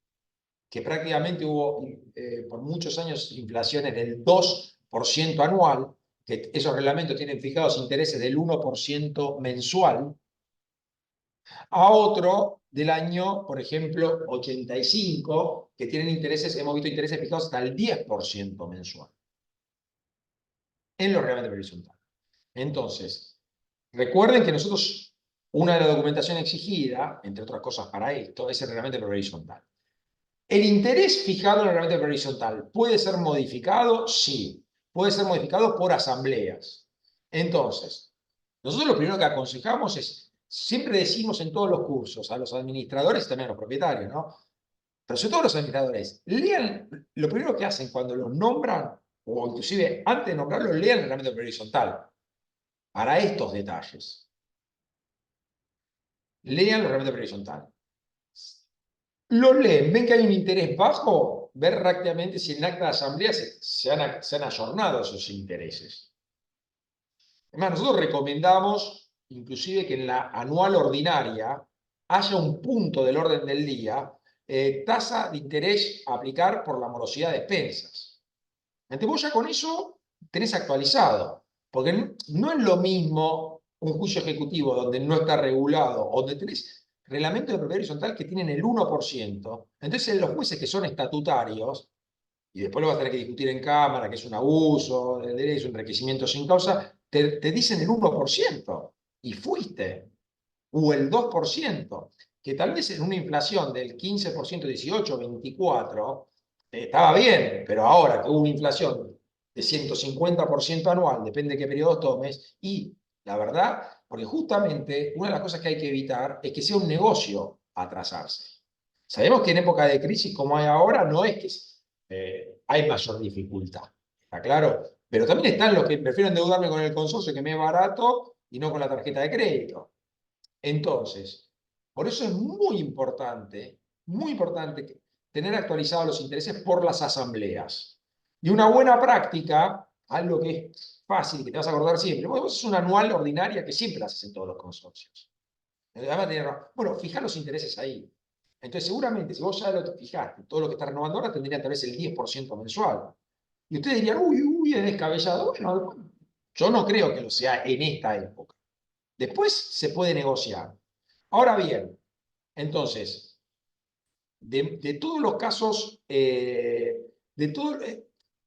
que prácticamente hubo por muchos años inflaciones del 2% anual, que esos reglamentos tienen fijados intereses del 1% mensual, a otro del año, por ejemplo, 85, que tienen intereses, hemos visto intereses fijados hasta el 10% mensual en los reglamentos horizontales. Entonces, recuerden que nosotros, una de la documentación exigida, entre otras cosas para esto, es el reglamento horizontal. ¿El interés fijado en el reglamento horizontal puede ser modificado? Sí. Puede ser modificado por asambleas. Entonces, nosotros lo primero que aconsejamos es, siempre decimos en todos los cursos, a los administradores y también a los propietarios, ¿no? Pero sobre todo los administradores, lean, lo primero que hacen cuando los nombran, o inclusive antes de nombrarlos, lean el reglamento horizontal para estos detalles. Lean el reglamento horizontal. Lo leen, ven que hay un interés bajo, ver rápidamente si en acta de asamblea se han ayornado esos intereses. Además, nosotros recomendamos, inclusive, que en la anual ordinaria haya un punto del orden del día, tasa de interés a aplicar por la morosidad de expensas. Entonces vos ya con eso tenés actualizado, porque no es lo mismo un juicio ejecutivo donde no está regulado, donde tenés reglamentos de propiedad horizontal que tienen el 1%. Entonces los jueces que son estatutarios, y después lo vas a tener que discutir en Cámara, que es un abuso de ley, es un enriquecimiento sin causa, te dicen el 1%, y fuiste, o el 2%, que tal vez en una inflación del 15%, 18, 24, estaba bien, pero ahora que hubo una inflación de 150% anual, depende de qué periodo tomes, y la verdad, porque justamente una de las cosas que hay que evitar es que sea un negocio atrasarse. Sabemos que en época de crisis como hay ahora, no es que hay mayor dificultad, ¿está claro? Pero también están los que prefieren endeudarme con el consorcio que me es barato y no con la tarjeta de crédito. Entonces, por eso es muy importante tener actualizados los intereses por las asambleas. Y una buena práctica, algo que es fácil, que te vas a acordar siempre, vos es una anual ordinaria que siempre la haces en todos los consorcios. Bueno, fija los intereses ahí. Entonces, seguramente, si vos ya lo fijaste, todo lo que está renovando ahora tendría tal vez el 10% mensual. Y ustedes dirían, uy, es descabellado. Bueno, yo no creo que lo sea en esta época. Después se puede negociar. Ahora bien, entonces, de todos los casos,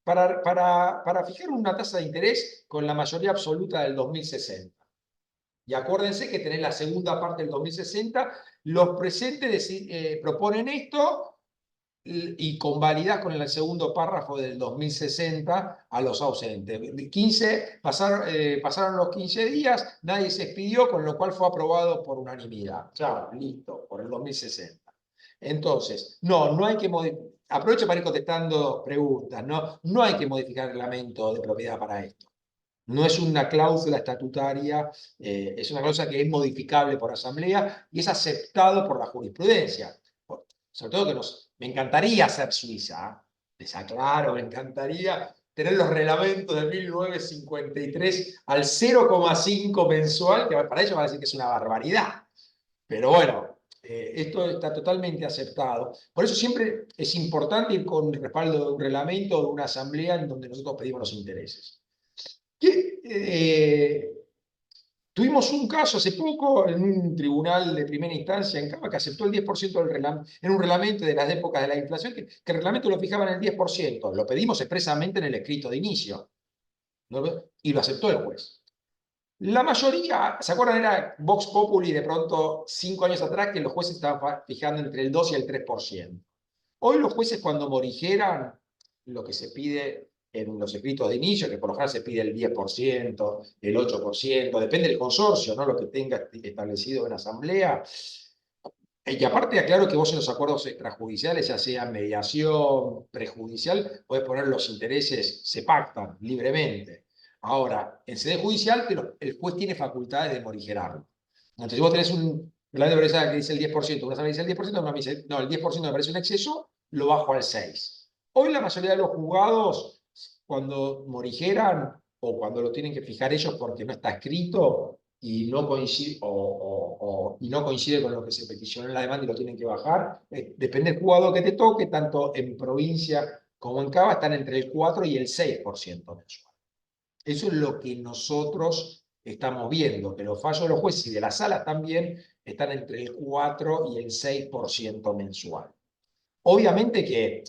para fijar una tasa de interés con la mayoría absoluta del 2060. Y acuérdense que tenés la segunda parte del 2060, los presentes proponen esto y convalidás con el segundo párrafo del 2060 a los ausentes. Pasaron los 15 días, nadie se expidió, con lo cual fue aprobado por unanimidad. Ya, listo, por el 2060. Entonces, no hay que modificar. Aprovecho para ir contestando preguntas, no hay que modificar el reglamento de propiedad para esto. No es una cláusula estatutaria, es una cláusula que es modificable por asamblea y es aceptado por la jurisprudencia. Sobre todo que me encantaría ser Suiza, les aclaro, me encantaría tener los reglamentos de 1953 al 0,5 mensual, que para ellos van a decir que es una barbaridad. Pero bueno, Esto está totalmente aceptado. Por eso siempre es importante ir con el respaldo de un reglamento o de una asamblea en donde nosotros pedimos los intereses. Tuvimos un caso hace poco en un tribunal de primera instancia en Cava que aceptó el 10% del reglamento, en un reglamento de las épocas de la inflación, que el reglamento lo fijaba en el 10%. Lo pedimos expresamente en el escrito de inicio, ¿no? Y lo aceptó el juez. La mayoría, ¿se acuerdan? Era Vox Populi de pronto 5 años atrás que los jueces estaban fijando entre el 2 y el 3%. Hoy los jueces cuando morigeran, lo que se pide en los escritos de inicio, que por lo general se pide el 10%, el 8%, depende del consorcio, ¿no? Lo que tenga establecido en asamblea. Y aparte aclaro que vos en los acuerdos extrajudiciales, ya sea mediación, prejudicial, podés poner los intereses, se pactan libremente. Ahora, en sede judicial, pero el juez tiene facultades de morigerarlo. Entonces, si vos tenés un reglamento de que dice el 10%, una asamblea dice el 10%, una me dice, no, el 10% me parece un exceso, lo bajo al 6%. Hoy la mayoría de los juzgados, cuando morigeran o cuando lo tienen que fijar ellos porque no está escrito y no coincide, y no coincide con lo que se peticionó en la demanda y lo tienen que bajar, depende del juzgado que te toque, tanto en provincia como en Cava, están entre el 4 y el 6% mensual. Eso es lo que nosotros estamos viendo, que los fallos de los jueces y de la sala también están entre el 4 y el 6% mensual. Obviamente que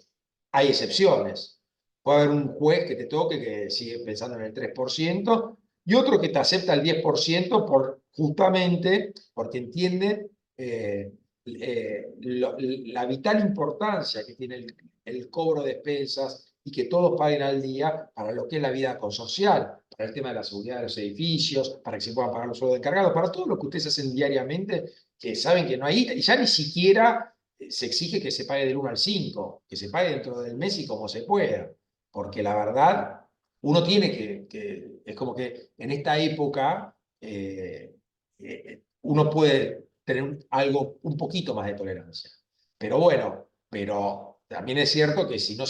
hay excepciones. Puede haber un juez que te toque que sigue pensando en el 3% y otro que te acepta el 10% justamente porque entiende la vital importancia que tiene el cobro de expensas y que todos paguen al día para lo que es la vida consorcial, para el tema de la seguridad de los edificios, para que se puedan pagar los sueldos de encargados, para todo lo que ustedes hacen diariamente, que saben que no hay, y ya ni siquiera se exige que se pague del 1 al 5, que se pague dentro del mes y como se pueda, porque la verdad, uno tiene es como que en esta época uno puede tener algo, un poquito más de tolerancia. Pero bueno, pero también es cierto que si no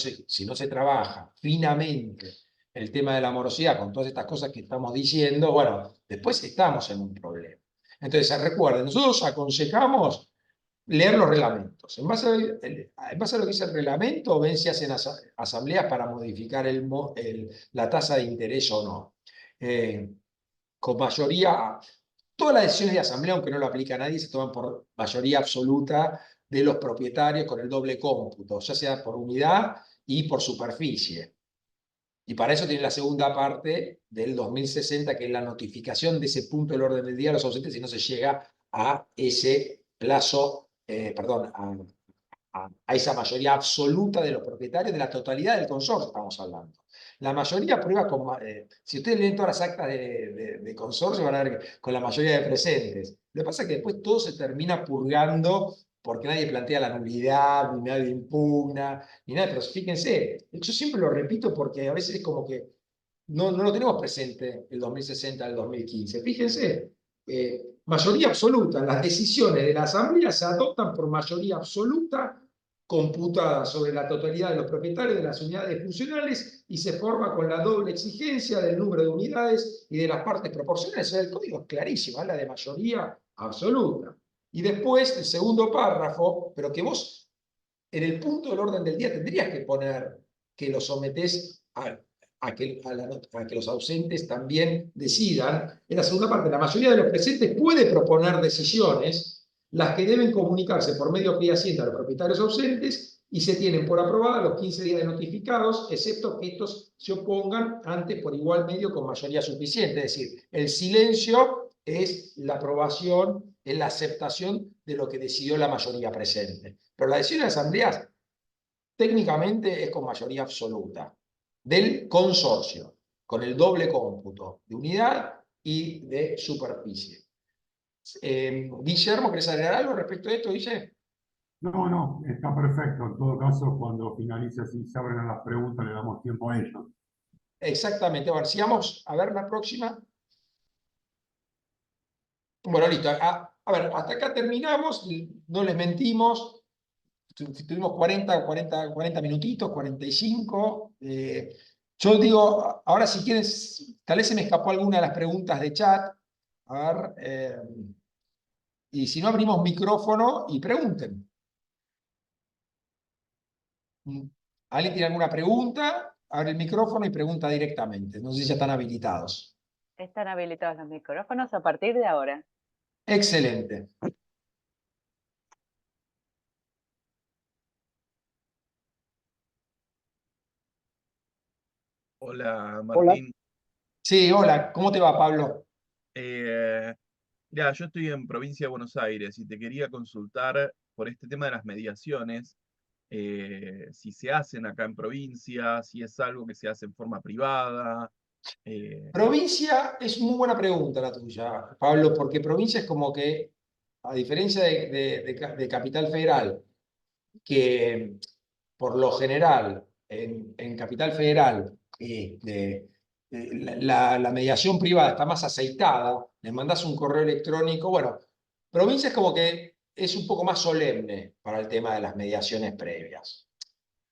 se trabaja finamente el tema de la morosidad con todas estas cosas que estamos diciendo, bueno, después estamos en un problema. Entonces, recuerden, nosotros aconsejamos leer los reglamentos. En base a lo que dice el reglamento, ven si hacen asambleas para modificar la tasa de interés o no. Con mayoría, todas las decisiones de asamblea, aunque no lo aplica a nadie, se toman por mayoría absoluta de los propietarios con el doble cómputo, ya sea por unidad y por superficie. Y para eso tiene la segunda parte del 2060, que es la notificación de ese punto del orden del día a los ausentes si no se llega a ese plazo, perdón, a esa mayoría absoluta de los propietarios de la totalidad del consorcio, estamos hablando. La mayoría prueba con, si ustedes leen todas las actas de consorcio, van a ver que con la mayoría de presentes. Lo que pasa es que después todo se termina purgando porque nadie plantea la nulidad, ni nadie impugna, ni nada. Pero fíjense, yo siempre lo repito porque a veces es como que no lo tenemos presente el 2060 al 2015. Fíjense, mayoría absoluta. Las decisiones de la Asamblea se adoptan por mayoría absoluta computada sobre la totalidad de los propietarios de las unidades funcionales y se forma con la doble exigencia del número de unidades y de las partes proporcionales. El código es clarísimo, habla de mayoría absoluta. Y después, el segundo párrafo, pero que vos en el punto del orden del día tendrías que poner que lo sometés a que los ausentes también decidan. En la segunda parte, la mayoría de los presentes puede proponer decisiones, las que deben comunicarse por medio fehaciente a los propietarios ausentes y se tienen por aprobadas los 15 días de notificados, excepto que estos se opongan antes por igual medio con mayoría suficiente. Es decir, el silencio es la aprobación, es la aceptación de lo que decidió la mayoría presente. Pero la decisión de las asambleas técnicamente es con mayoría absoluta del consorcio, con el doble cómputo de unidad y de superficie. Guillermo, ¿querés agregar algo respecto a esto, Guille? No, está perfecto. En todo caso, cuando finalice, si se abren las preguntas, le damos tiempo a ellos. Exactamente. Bueno, sigamos a ver la próxima. Bueno, listo. A ver, hasta acá terminamos. No les mentimos. Tuvimos 40 minutitos, 45. Yo digo, ahora si quieres, tal vez se me escapó alguna de las preguntas de chat. A ver. y si no, abrimos micrófono y pregunten. ¿Alguien tiene alguna pregunta? Abre el micrófono y pregunta directamente. No sé si ya están habilitados. Están habilitados los micrófonos a partir de ahora. Excelente. Hola Martín. Sí, hola, ¿cómo te va, Pablo? Eh, Mira, yo estoy en provincia de Buenos Aires y te quería consultar por este tema de las mediaciones, si se hacen acá en provincia, si es algo que se hace en forma privada. eh, Provincia es muy buena pregunta la tuya, Pablo, porque provincia es como que, a diferencia de Capital Federal, que por lo general en Capital Federal la mediación privada está más aceitada, le mandas un correo electrónico, bueno, provincia es como que es un poco más solemne para el tema de las mediaciones previas.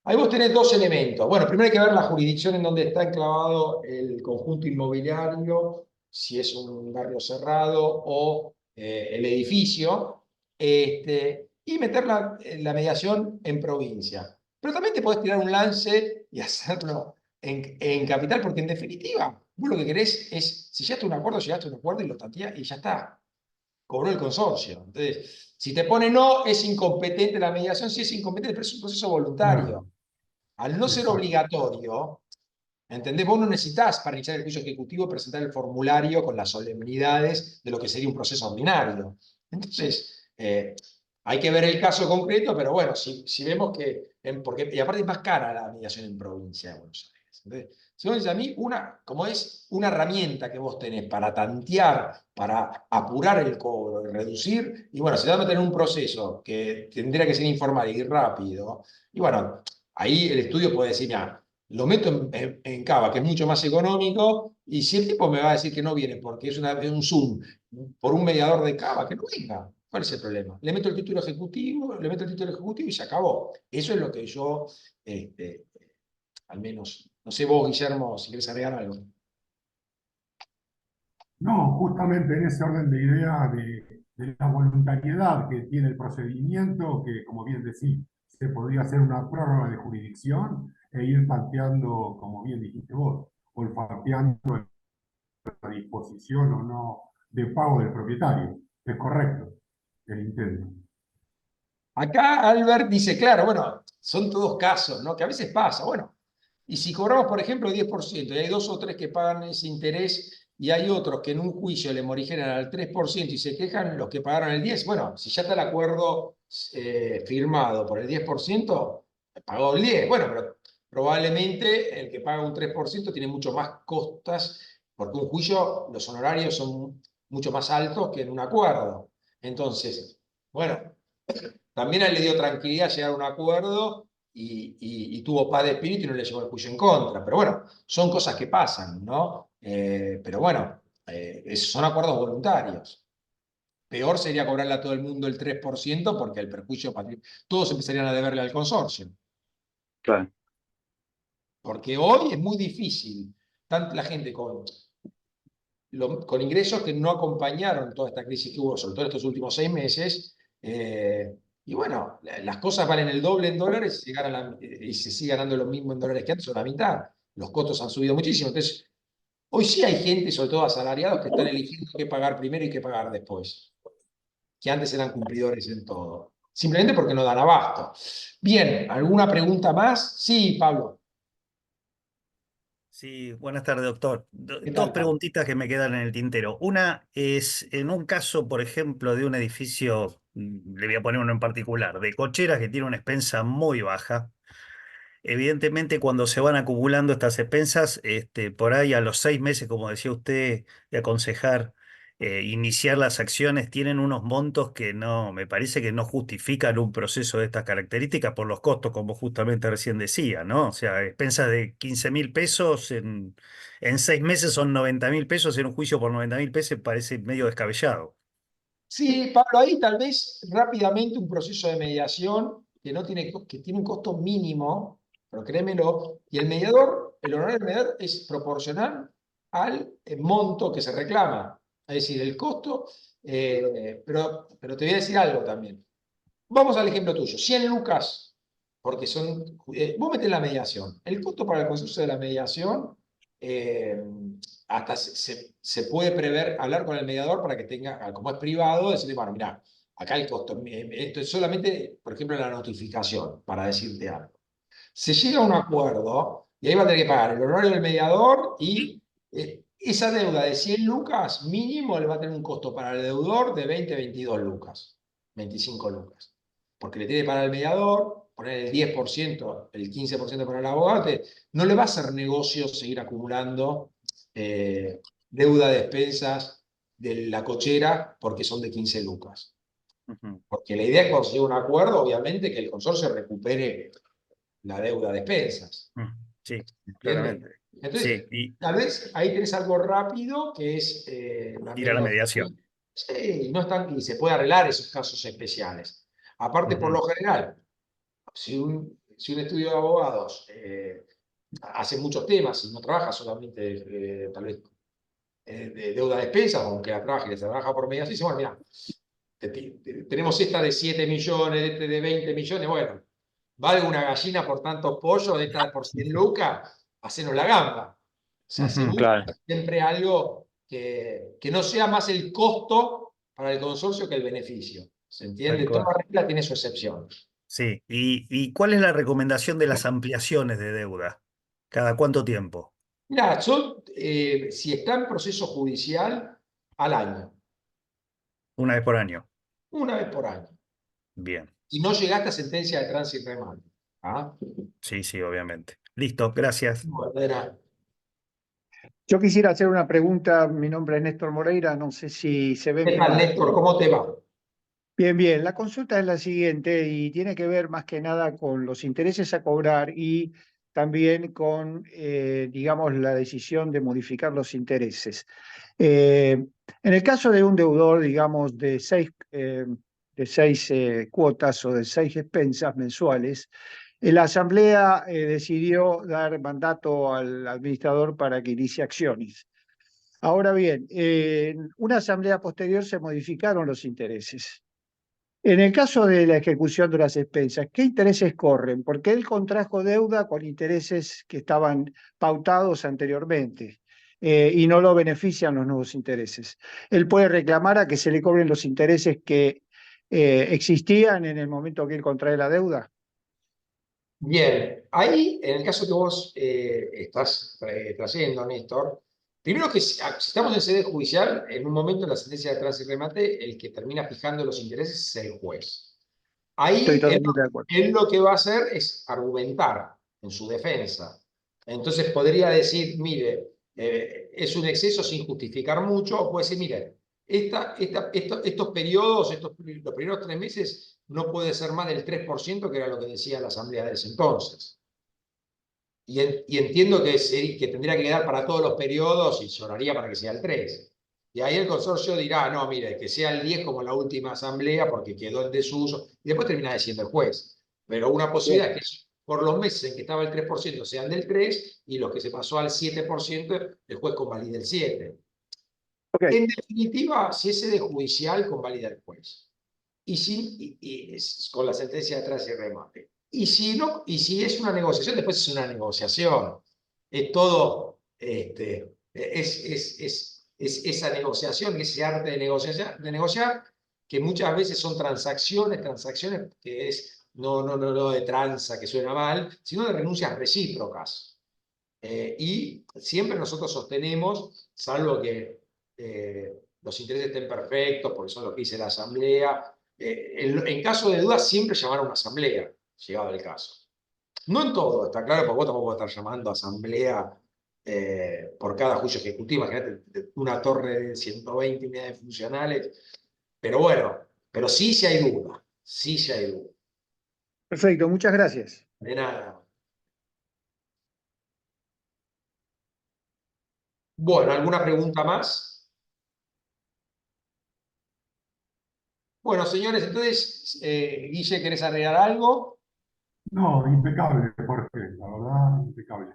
Ahí vos tenés dos elementos. Bueno, primero hay que ver la jurisdicción en donde está enclavado el conjunto inmobiliario, si es un barrio cerrado o el edificio, y meter la mediación en provincia. Pero también te podés tirar un lance y hacerlo en capital, porque en definitiva, vos lo que querés es, si llegaste a un acuerdo y lo tanteás y ya está. Cobró el consorcio. Entonces, si te pone no, es incompetente la mediación, sí es incompetente, pero es un proceso voluntario. Claro, Al no ser exacto. obligatorio, ¿entendés? Vos no necesitas para iniciar el juicio ejecutivo presentar el formulario con las solemnidades de lo que sería un proceso ordinario. Entonces, hay que ver el caso concreto, pero bueno, si vemos que, porque, y aparte es más cara la mediación en provincia de Buenos Aires. Entonces, según dice a mí, como es una herramienta que vos tenés para tantear, para apurar el cobro y reducir, y bueno, se va a meter en un proceso que tendría que ser informal y rápido, y bueno, ahí el estudio puede decir, mira, lo meto en Cava, que es mucho más económico, y si el tipo me va a decir que no viene porque es un Zoom por un mediador de Cava, que no venga. ¿Cuál es el problema? Le meto el título ejecutivo, le meto el título ejecutivo y se acabó. Eso es lo que yo, este, al menos, no sé vos, Guillermo, si querés agregar algo. No, justamente en ese orden de idea de la voluntariedad que tiene el procedimiento, que como bien decís, se podría hacer una prórroga de jurisdicción e ir tanteando, como bien dijiste vos, olfateando la disposición o no de pago del propietario. Es correcto el intento. Acá Albert dice, claro, bueno, son todos casos, ¿no? Que a veces pasa, bueno. Y si cobramos, por ejemplo, 10%, y hay dos o tres que pagan ese interés, y hay otros que en un juicio le morigeran al 3% y se quejan los que pagaron el 10%, bueno, si ya está el acuerdo firmado por el 10%, pagó el 10%. Bueno, pero probablemente el que paga un 3% tiene mucho más costas, porque un juicio, los honorarios son mucho más altos que en un acuerdo. Entonces, bueno, también a él le dio tranquilidad llegar a un acuerdo y tuvo paz de espíritu y no le llevó el juicio en contra. Pero bueno, son cosas que pasan, ¿no? Pero bueno, son acuerdos voluntarios. Peor sería cobrarle a todo el mundo el 3% porque el perjuicio, todos empezarían a deberle al consorcio. Claro. Porque hoy es muy difícil, tanto la gente con ingresos que no acompañaron toda esta crisis que hubo, sobre todo estos últimos 6 meses. Y bueno, las cosas valen el doble en dólares y se sigue ganando lo mismo en dólares que antes, o la mitad. Los costos han subido muchísimo. Entonces, hoy sí hay gente, sobre todo asalariados, que están eligiendo qué pagar primero y qué pagar después, que antes eran cumplidores en todo. Simplemente porque no dan abasto. Bien, ¿alguna pregunta más? Sí, Pablo. Sí, buenas tardes, doctor. ¿Qué Dos tal, Pablo? preguntitas que me quedan en el tintero. Una es, en un caso, por ejemplo, de un edificio, le voy a poner uno en particular, de cocheras que tiene una expensa muy baja. Evidentemente, cuando se van acumulando estas expensas, por ahí a los 6 meses, como decía usted, de aconsejar iniciar las acciones, tienen unos montos que no, me parece que no justifican un proceso de estas características por los costos, como justamente recién decía, ¿no? O sea, expensas de 15.000 pesos en 6 meses son 90.000 pesos, en un juicio por 90.000 pesos parece medio descabellado. Sí, Pablo, ahí tal vez rápidamente un proceso de mediación que tiene un costo mínimo, pero créemelo, y el honorario del mediador es proporcional al monto que se reclama. Es decir, el costo, pero te voy a decir algo también. Vamos al ejemplo tuyo, 100 lucas, porque son, vos metés la mediación. El costo para el consorcio de la mediación, hasta se puede prever, hablar con el mediador para que tenga, como es privado, decirle, bueno, mirá, acá el costo, esto es solamente, por ejemplo, la notificación, para decirte algo. Se llega a un acuerdo y ahí va a tener que pagar el honorario del mediador y esa deuda de 100 lucas mínimo le va a tener un costo para el deudor de 20, 22 lucas, 25 lucas. Porque le tiene que pagar al mediador, poner el 10%, el 15% para el abogado, no le va a hacer negocio seguir acumulando deuda de expensas de la cochera porque son de 15 lucas. Porque la idea es conseguir un acuerdo, obviamente, que el consorcio recupere la deuda de expensas. Sí, ¿Entiendes? claramente. Entonces, Sí, y tal vez ahí tenés algo rápido que es la ir a la mediación. Sí, no están, y se puede arreglar esos casos especiales. Aparte, por lo general, si un estudio de abogados hace muchos temas y no trabaja solamente tal vez de deuda de expensas, aunque la trabaje y se trabaja por mediación, dice, bueno, mira, tenemos esta de 7 millones, este de 20 millones, bueno, valga una gallina por tantos pollos, esta por 100 lucas, hacenos la gamba. Se asegura Claro. siempre algo que no sea más el costo para el consorcio que el beneficio. ¿Se entiende? Tal cual. Toda regla tiene su excepción. Sí, ¿y cuál es la recomendación de las ampliaciones de deuda? ¿Cada cuánto tiempo? Mira, yo, si está en proceso judicial, al año, Una vez por año. una vez por año. Bien, Y no llegaste a sentencia de tránsito y remate. ¿Ah? sí, sí, obviamente. Listo, gracias. Era- Yo quisiera hacer una pregunta. Mi nombre es Néstor Moreira. No sé si se ve ¿Qué mi tal, imagen. Néstor? ¿Cómo te va? Bien, bien. La consulta es la siguiente y tiene que ver más que nada con los intereses a cobrar y también con, digamos, la decisión de modificar los intereses. En el caso de un deudor, digamos, de seis cuotas o de 6 expensas mensuales, la Asamblea decidió dar mandato al administrador para que inicie acciones. Ahora bien, en una asamblea posterior se modificaron los intereses. En el caso de la ejecución de las expensas, ¿qué intereses corren? Porque él contrajo deuda con intereses que estaban pautados anteriormente y no lo benefician los nuevos intereses. Él puede reclamar a que se le cobren los intereses que existían en el momento que él contrae la deuda. Bien, ahí, en el caso que vos estás trayendo, Néstor, primero que si estamos en sede judicial, en un momento en la sentencia de tránsito y remate, el que termina fijando los intereses es el juez. Estoy Ahí totalmente de acuerdo. él lo que va a hacer es argumentar en su defensa. Entonces podría decir, mire, es un exceso sin justificar mucho, o puede decir, mire, estos periodos, los primeros 3 meses, no puede ser más del 3%, que era lo que decía la asamblea de ese entonces. Y entiendo que tendría que quedar para todos los periodos y lloraría para que sea el 3%. Y ahí el consorcio dirá, no, mire, que sea el 10 como la última asamblea porque quedó en desuso. Y después termina diciendo el juez. Pero una posibilidad es que por los meses en que estaba el 3% sean del 3 y los que se pasó al 7%, el juez convalide el 7. Okay. En definitiva, si es sede judicial, convalida el juez. Con la sentencia de atrás y remate. Y si no, y si es una negociación, después es una negociación. Es todo, es esa negociación, ese arte de negociar, que muchas veces son transacciones que es no de tranza, que suena mal, sino de renuncias recíprocas. Y siempre nosotros sostenemos, salvo que los intereses estén perfectos, porque son lo que dice la asamblea, en caso de duda siempre llamar a una asamblea, llegado el caso. No en todo, está claro, porque vos tampoco vas a estar llamando a asamblea por cada juicio ejecutivo. Imagínate una torre de 120 unidades funcionales. Pero bueno, pero sí si hay duda, sí si hay duda. Perfecto, muchas gracias. De nada. Bueno, ¿alguna pregunta más? Bueno, señores, entonces, Guille, ¿querés agregar algo? No, impecable, Jorge, la verdad, impecable.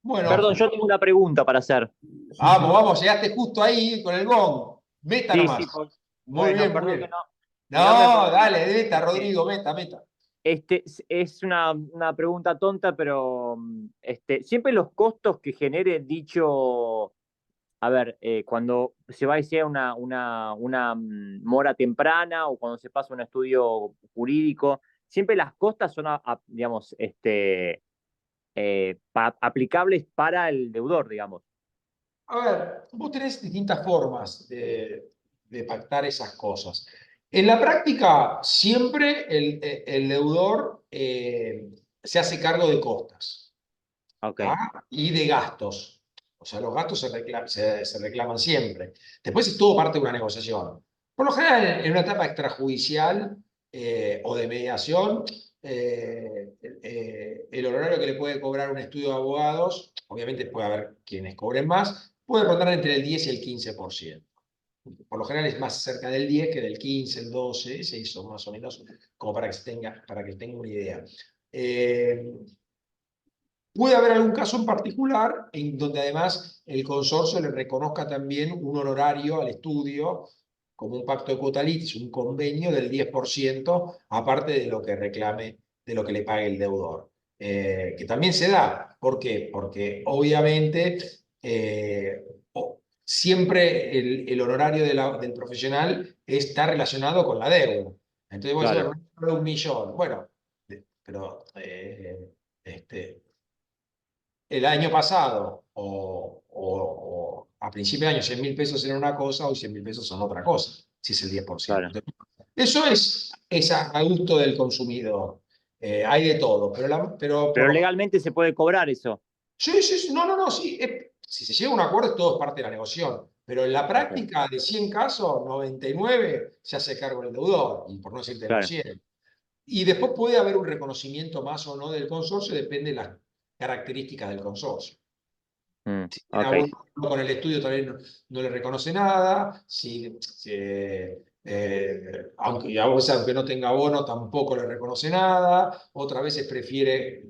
Bueno, Perdón, yo tengo una pregunta para hacer. vamos, llegaste justo ahí con el gong. Meta Sí, nomás. sí, Muy bueno, bien, muy perdón bien. que no me No, pregunté. dale, meta, Rodrigo, meta. Es una pregunta tonta, pero siempre los costos que genere dicho, a ver, cuando se va a hacer una mora temprana o cuando se pasa un estudio jurídico, siempre las costas son, digamos, aplicables para el deudor, digamos. A ver, vos tenés distintas formas de pactar esas cosas. En la práctica, siempre el deudor se hace cargo de costas. Ok, Y de gastos. O sea, los gastos se reclaman siempre. Después es todo parte de una negociación. Por lo general, en una etapa extrajudicial o de mediación, el honorario que le puede cobrar un estudio de abogados, obviamente puede haber quienes cobren más, puede rondar entre el 10 y el 15%. Por lo general es más cerca del 10 que del 15, el 12, eso más o menos, como para que tenga una idea. Puede haber algún caso en particular en donde además el consorcio le reconozca también un honorario al estudio, como un pacto de cuota litis, un convenio del 10%, aparte de lo que reclame, de lo que le pague el deudor. Que también se da. ¿Por qué? Porque obviamente siempre el honorario del profesional está relacionado con la deuda. Entonces vos decís, claro, bueno, no es 1 millón. Bueno, pero el año pasado o a principio de año 100.000 pesos era una cosa, hoy 100.000 pesos son otra cosa, si es el 10%. claro. Entonces, eso es a gusto del consumidor. Hay de todo, pero por Pero lo legalmente se puede cobrar eso. sí, sí, sí, no, sí. Si se llega a un acuerdo, todo es parte de la negociación. Pero en la Ok, práctica, de 100 casos, 99 se hace cargo el deudor, y por no decirte los claro. 100. Y después puede haber un reconocimiento más o no del consorcio, depende de las características del consorcio. Si tiene Ok, abono con el estudio, tal vez no le reconoce nada. Aunque no tenga abono, tampoco le reconoce nada. Otras veces prefiere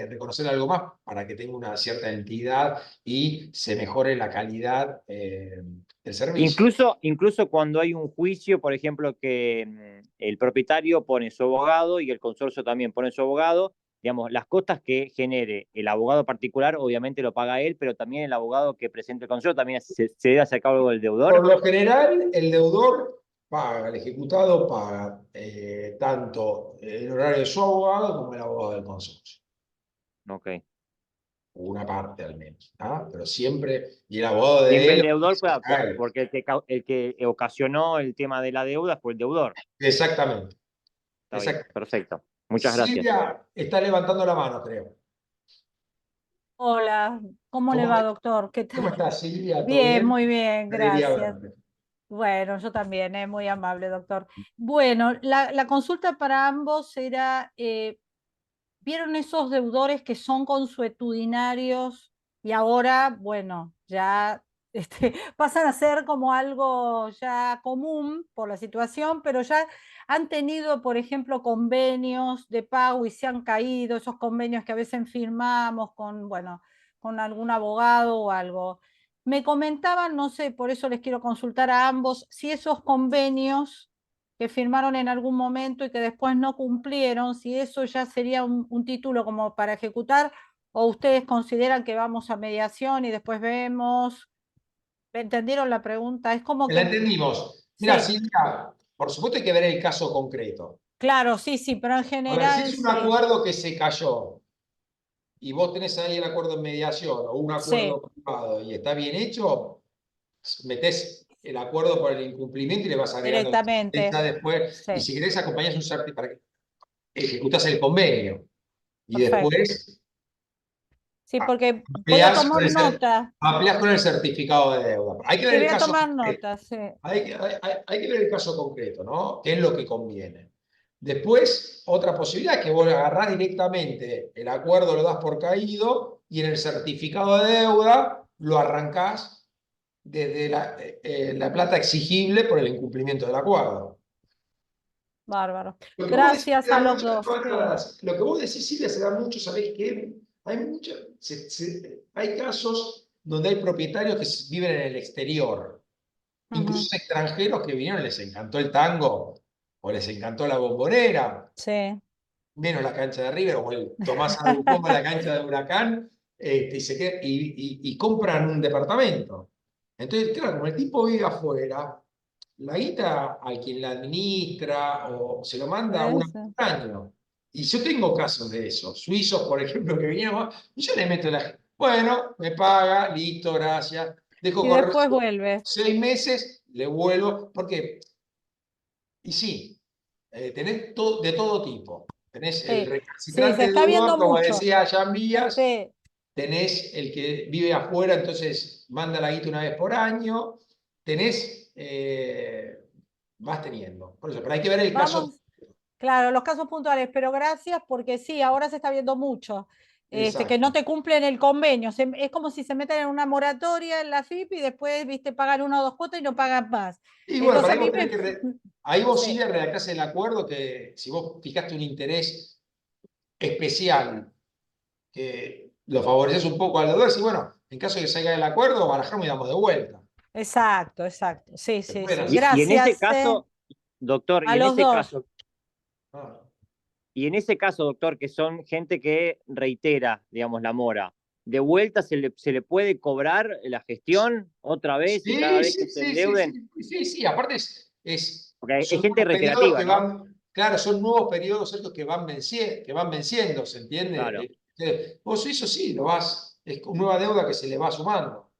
reconocer algo más para que tenga una cierta entidad y se mejore la calidad del servicio. Incluso cuando hay un juicio, por ejemplo, que el propietario pone su abogado y el consorcio también pone su abogado, digamos, las costas que genere el abogado particular, obviamente lo paga él, pero también el abogado que presente el consorcio también se debe hacer cargo del Por deudor. lo general, el deudor paga, el ejecutado paga tanto el horario de su abogado como el abogado del consorcio. Ok. Una parte al menos, pero siempre, y el abogado de Siempre el él, deudor, claro, porque el que ocasionó el tema de la deuda fue el deudor. exactamente, Está bien, exacto. perfecto. Muchas gracias. Silvia está levantando la mano, creo. Hola, ¿cómo le va, doctor? ¿Qué ¿Cómo tal? estás, Silvia? ¿Todo Bien, bien? muy bien, Alegría gracias. verte. Bueno, yo también, muy amable, doctor. Bueno, la consulta para ambos era, ¿vieron esos deudores que son consuetudinarios y ahora, bueno, ya pasan a ser como algo ya común por la situación, pero ya han tenido, por ejemplo, convenios de pago y se han caído esos convenios que a veces firmamos con, bueno, con algún abogado o algo? Me comentaban, no sé, por eso les quiero consultar a ambos, si esos convenios que firmaron en algún momento y que después no cumplieron, si eso ya sería un título como para ejecutar, o ustedes consideran que vamos a mediación y después vemos. ¿Entendieron la pregunta? Es como La que, entendimos. Mira, sí, Silvia, por supuesto hay que ver el caso concreto. claro, sí, sí, pero en A ver, si general es un sí, acuerdo que se cayó y vos tenés ahí el acuerdo en mediación o un sí, acuerdo privado y está bien hecho, metés el acuerdo por el incumplimiento y le vas agregando la sentencia directamente, después. Y sí, si querés, acompañás un certificado para que ejecutás el convenio. Y perfecto. después Sí, porque voy a ampliás tomar nota, ampliás con el certificado de deuda. Hay que sí, ver voy el a caso tomar concreto. nota, sí, Hay que ver el caso concreto, ¿no? ¿Qué es lo que conviene? Después, otra posibilidad es que vos agarrás directamente el acuerdo, lo das por caído y en el certificado de deuda lo arrancás desde la plata exigible por el incumplimiento del acuerdo. bárbaro. Lo que vos decís se Gracias da a los mucho, dos, sí, lo que vos decís, Silvia, se da mucho, ¿sabés qué? Hay casos donde hay propietarios que viven en el exterior. Incluso extranjeros que vinieron, les encantó el tango o les encantó la Bombonera, Sí. menos la cancha de River o el Tomás Aducón a la cancha de Huracán, y compran un departamento. Entonces, claro, como el tipo vive afuera, la guita al quien la administra o se lo manda una vez por año. Y yo tengo casos de eso, suizos, por ejemplo, que vinieron, y yo le meto la... Bueno, me paga, listo, gracias. Dejo Y correr después vuelve. 6 meses, le vuelvo, porque, y sí, tenés de todo tipo. Tenés el Sí, se recalcitrante está viendo deudor, como mucho. decía Jean Vías, Sí. tenés el que vive afuera, entonces manda la guita una vez por año, tenés, vas teniendo. Por eso, pero hay que ver el caso. Vamos, claro, los casos puntuales, pero gracias porque sí, ahora se está viendo mucho. Que Exacto. no te cumplen el convenio. Es como si se meten en una moratoria en la FIP y después, viste, pagan 1 o 2 cuotas y no pagan más. Y bueno, Entonces pero a mí me... ahí vos sí Sí. le redactás el acuerdo que si vos fijaste un interés especial que lo favoreces un poco al deudor, y bueno, en caso de que salga el acuerdo, barajamos y damos de vuelta. Exacto, exacto. Sí, Se sí, pueden sí. hacer. Y en ese Gracias, caso, doctor, a los dos. Ah. Y en ese caso, doctor, que son gente que reitera, digamos, la mora, ¿de vuelta se le puede cobrar la gestión otra vez y cada Sí, vez que sí, se sí, sí, endeuden? sí, sí, sí, aparte Porque es son gente nuevos periodos reiterativa, que ¿no? van, claro, son nuevos periodos estos que van venciendo, ¿se Claro, entiende? Vos eso sí, es nueva deuda que se le va sumando.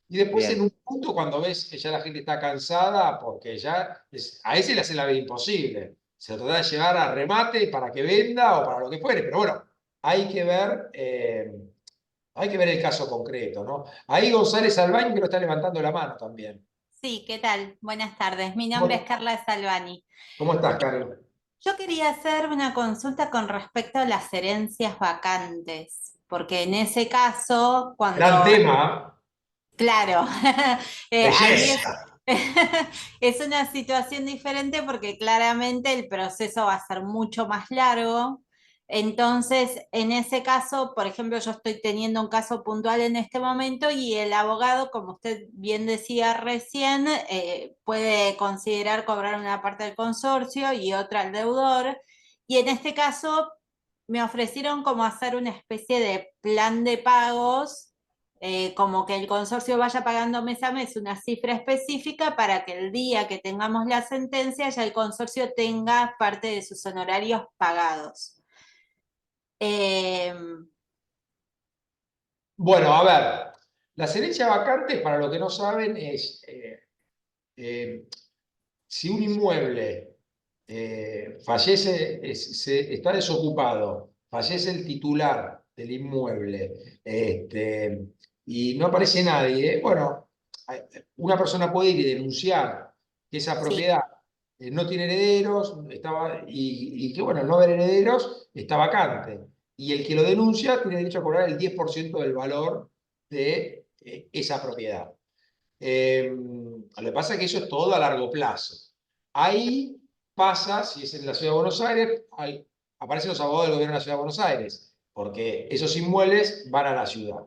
Y después en bien. un punto cuando ves que ya la gente está cansada, porque ya a ese le hace la vida imposible. Se lo trata de llevar a remate para que venda o para lo que fuere, pero bueno, hay que ver, hay que ver el caso concreto, ¿no? Ahí González Albán que lo está levantando la mano también. Sí, ¿qué tal? Buenas tardes. Mi nombre es ¿Cómo, Carla Salvani. cómo estás, Carlos? Yo quería hacer una consulta con respecto a las herencias vacantes, porque en ese caso, Gran cuando, tema, claro, ahí belleza. es una situación diferente porque claramente el proceso va a ser mucho más largo. Entonces, en ese caso, por ejemplo, yo estoy teniendo un caso puntual en este momento y el abogado, como usted bien decía recién, puede considerar cobrar una parte del consorcio y otra al deudor. Y en este caso, me ofrecieron como hacer una especie de plan de pagos, como que el consorcio vaya pagando mes a mes una cifra específica para que el día que tengamos la sentencia ya el consorcio tenga parte de sus honorarios pagados. Eh, Bueno, a ver, las herencias vacantes, para los que no saben, es si un inmueble fallece, está desocupado, fallece el titular del inmueble, y no aparece nadie, bueno, una persona puede ir y denunciar que esa sí, propiedad no tiene herederos, y que bueno, al no haber herederos, está vacante. Y el que lo denuncia tiene derecho a cobrar el 10% del valor de esa propiedad. Lo que pasa es que eso es todo a largo plazo. Ahí pasa, si es en la Ciudad de Buenos Aires, aparecen los abogados del gobierno de la Ciudad de Buenos Aires, porque esos inmuebles van a la ciudad.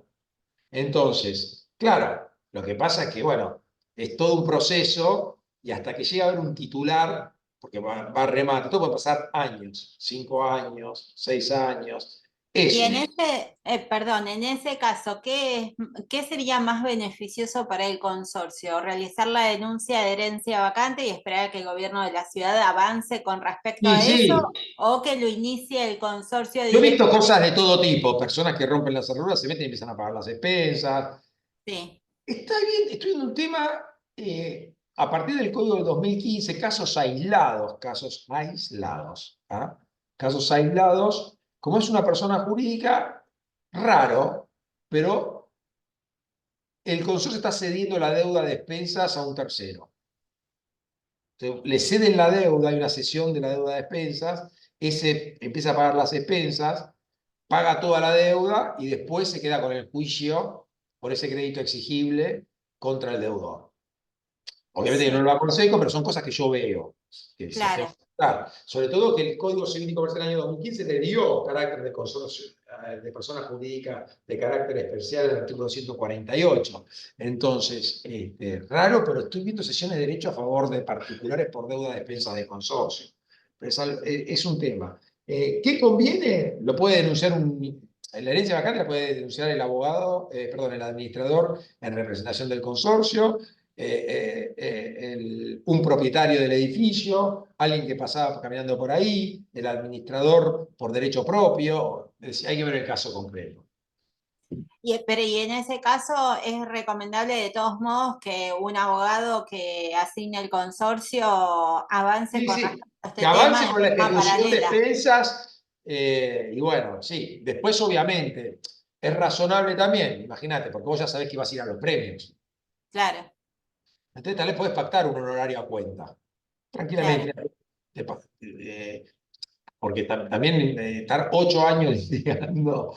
Entonces, claro, lo que pasa es que, bueno, es todo un proceso y hasta que llega a haber un titular, porque va a remate, todo puede pasar años, 5 años, 6 años. y Eso. en ese, perdón, en ese caso, ¿qué sería más beneficioso para el consorcio? ¿Realizar la denuncia de herencia vacante y esperar a que el gobierno de la ciudad avance con respecto Y a eso? sí, ¿O que lo inicie el consorcio yo he visto cosas de directamente? todo tipo, personas que rompen las cerraduras, se meten y empiezan a pagar las expensas. Sí, Está bien, estoy en un tema, a partir del código del 2015, casos aislados, ¿ah? Casos aislados, como es una persona jurídica, raro, pero el consorcio está cediendo la deuda de expensas a un tercero. Entonces, le ceden la deuda, hay una cesión de la deuda de expensas, ese empieza a pagar las expensas, paga toda la deuda y después se queda con el juicio por ese crédito exigible contra el deudor. Obviamente yo no sí, lo aconsejo, pero son cosas que yo veo. Que claro. Sobre todo que el Código Civil y Comercial del año 2015 le dio carácter de consorcio, de persona jurídica de carácter especial en el artículo 148. Entonces, raro, pero estoy viendo sesiones de derecho a favor de particulares por deuda de expensas de consorcio. Es un tema. ¿Qué conviene? Lo puede denunciar la herencia vacante la puede denunciar el abogado, perdón, el administrador en representación del consorcio, un propietario del edificio, alguien que pasaba caminando por ahí, el administrador por derecho propio. Es decir, hay que ver el caso concreto. Pero y en ese caso es recomendable de todos modos que un abogado que asigne el consorcio avance Sí, con sí, respecto a este que avance tema con de la forma ejecución de paralela. expensas. Y bueno, sí, después obviamente es razonable también, imagínate, porque vos ya sabés que vas a ir a los premios. Claro, Entonces tal vez podés pactar un honorario a cuenta, tranquilamente. claro, Porque también estar 8 años litigando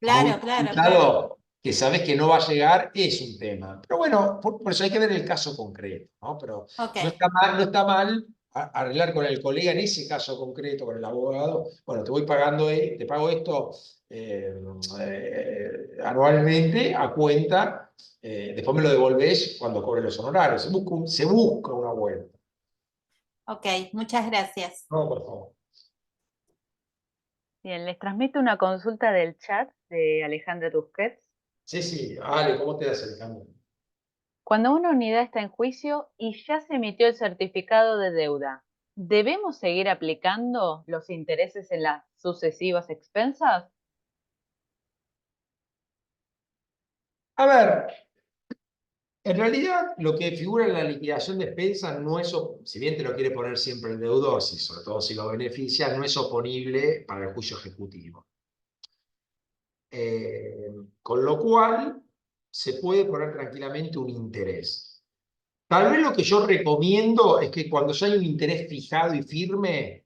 a un claro. resultado que sabes que no va a llegar es un tema. Pero bueno, por eso hay que ver el caso concreto, ¿no? Pero Ok. no está mal arreglar con el colega en ese caso concreto, con el abogado. Bueno, te voy pagando, te pago esto anualmente a cuenta, después me lo devolvés cuando cobre los honorarios. Se busca una vuelta. Ok, muchas gracias. No, por favor. Bien, les transmito una consulta del chat de Alejandra Tusquets. Sí, Ale, ¿cómo te das el cambio? Cuando una unidad está en juicio y ya se emitió el certificado de deuda, ¿debemos seguir aplicando los intereses en las sucesivas expensas? A ver, en realidad lo que figura en la liquidación de expensas no es, si bien te lo quiere poner siempre el deudor, sobre todo si lo beneficia, no es oponible para el juicio ejecutivo. Con lo cual, se puede poner tranquilamente un interés. Tal vez lo que yo recomiendo es que cuando ya hay un interés fijado y firme,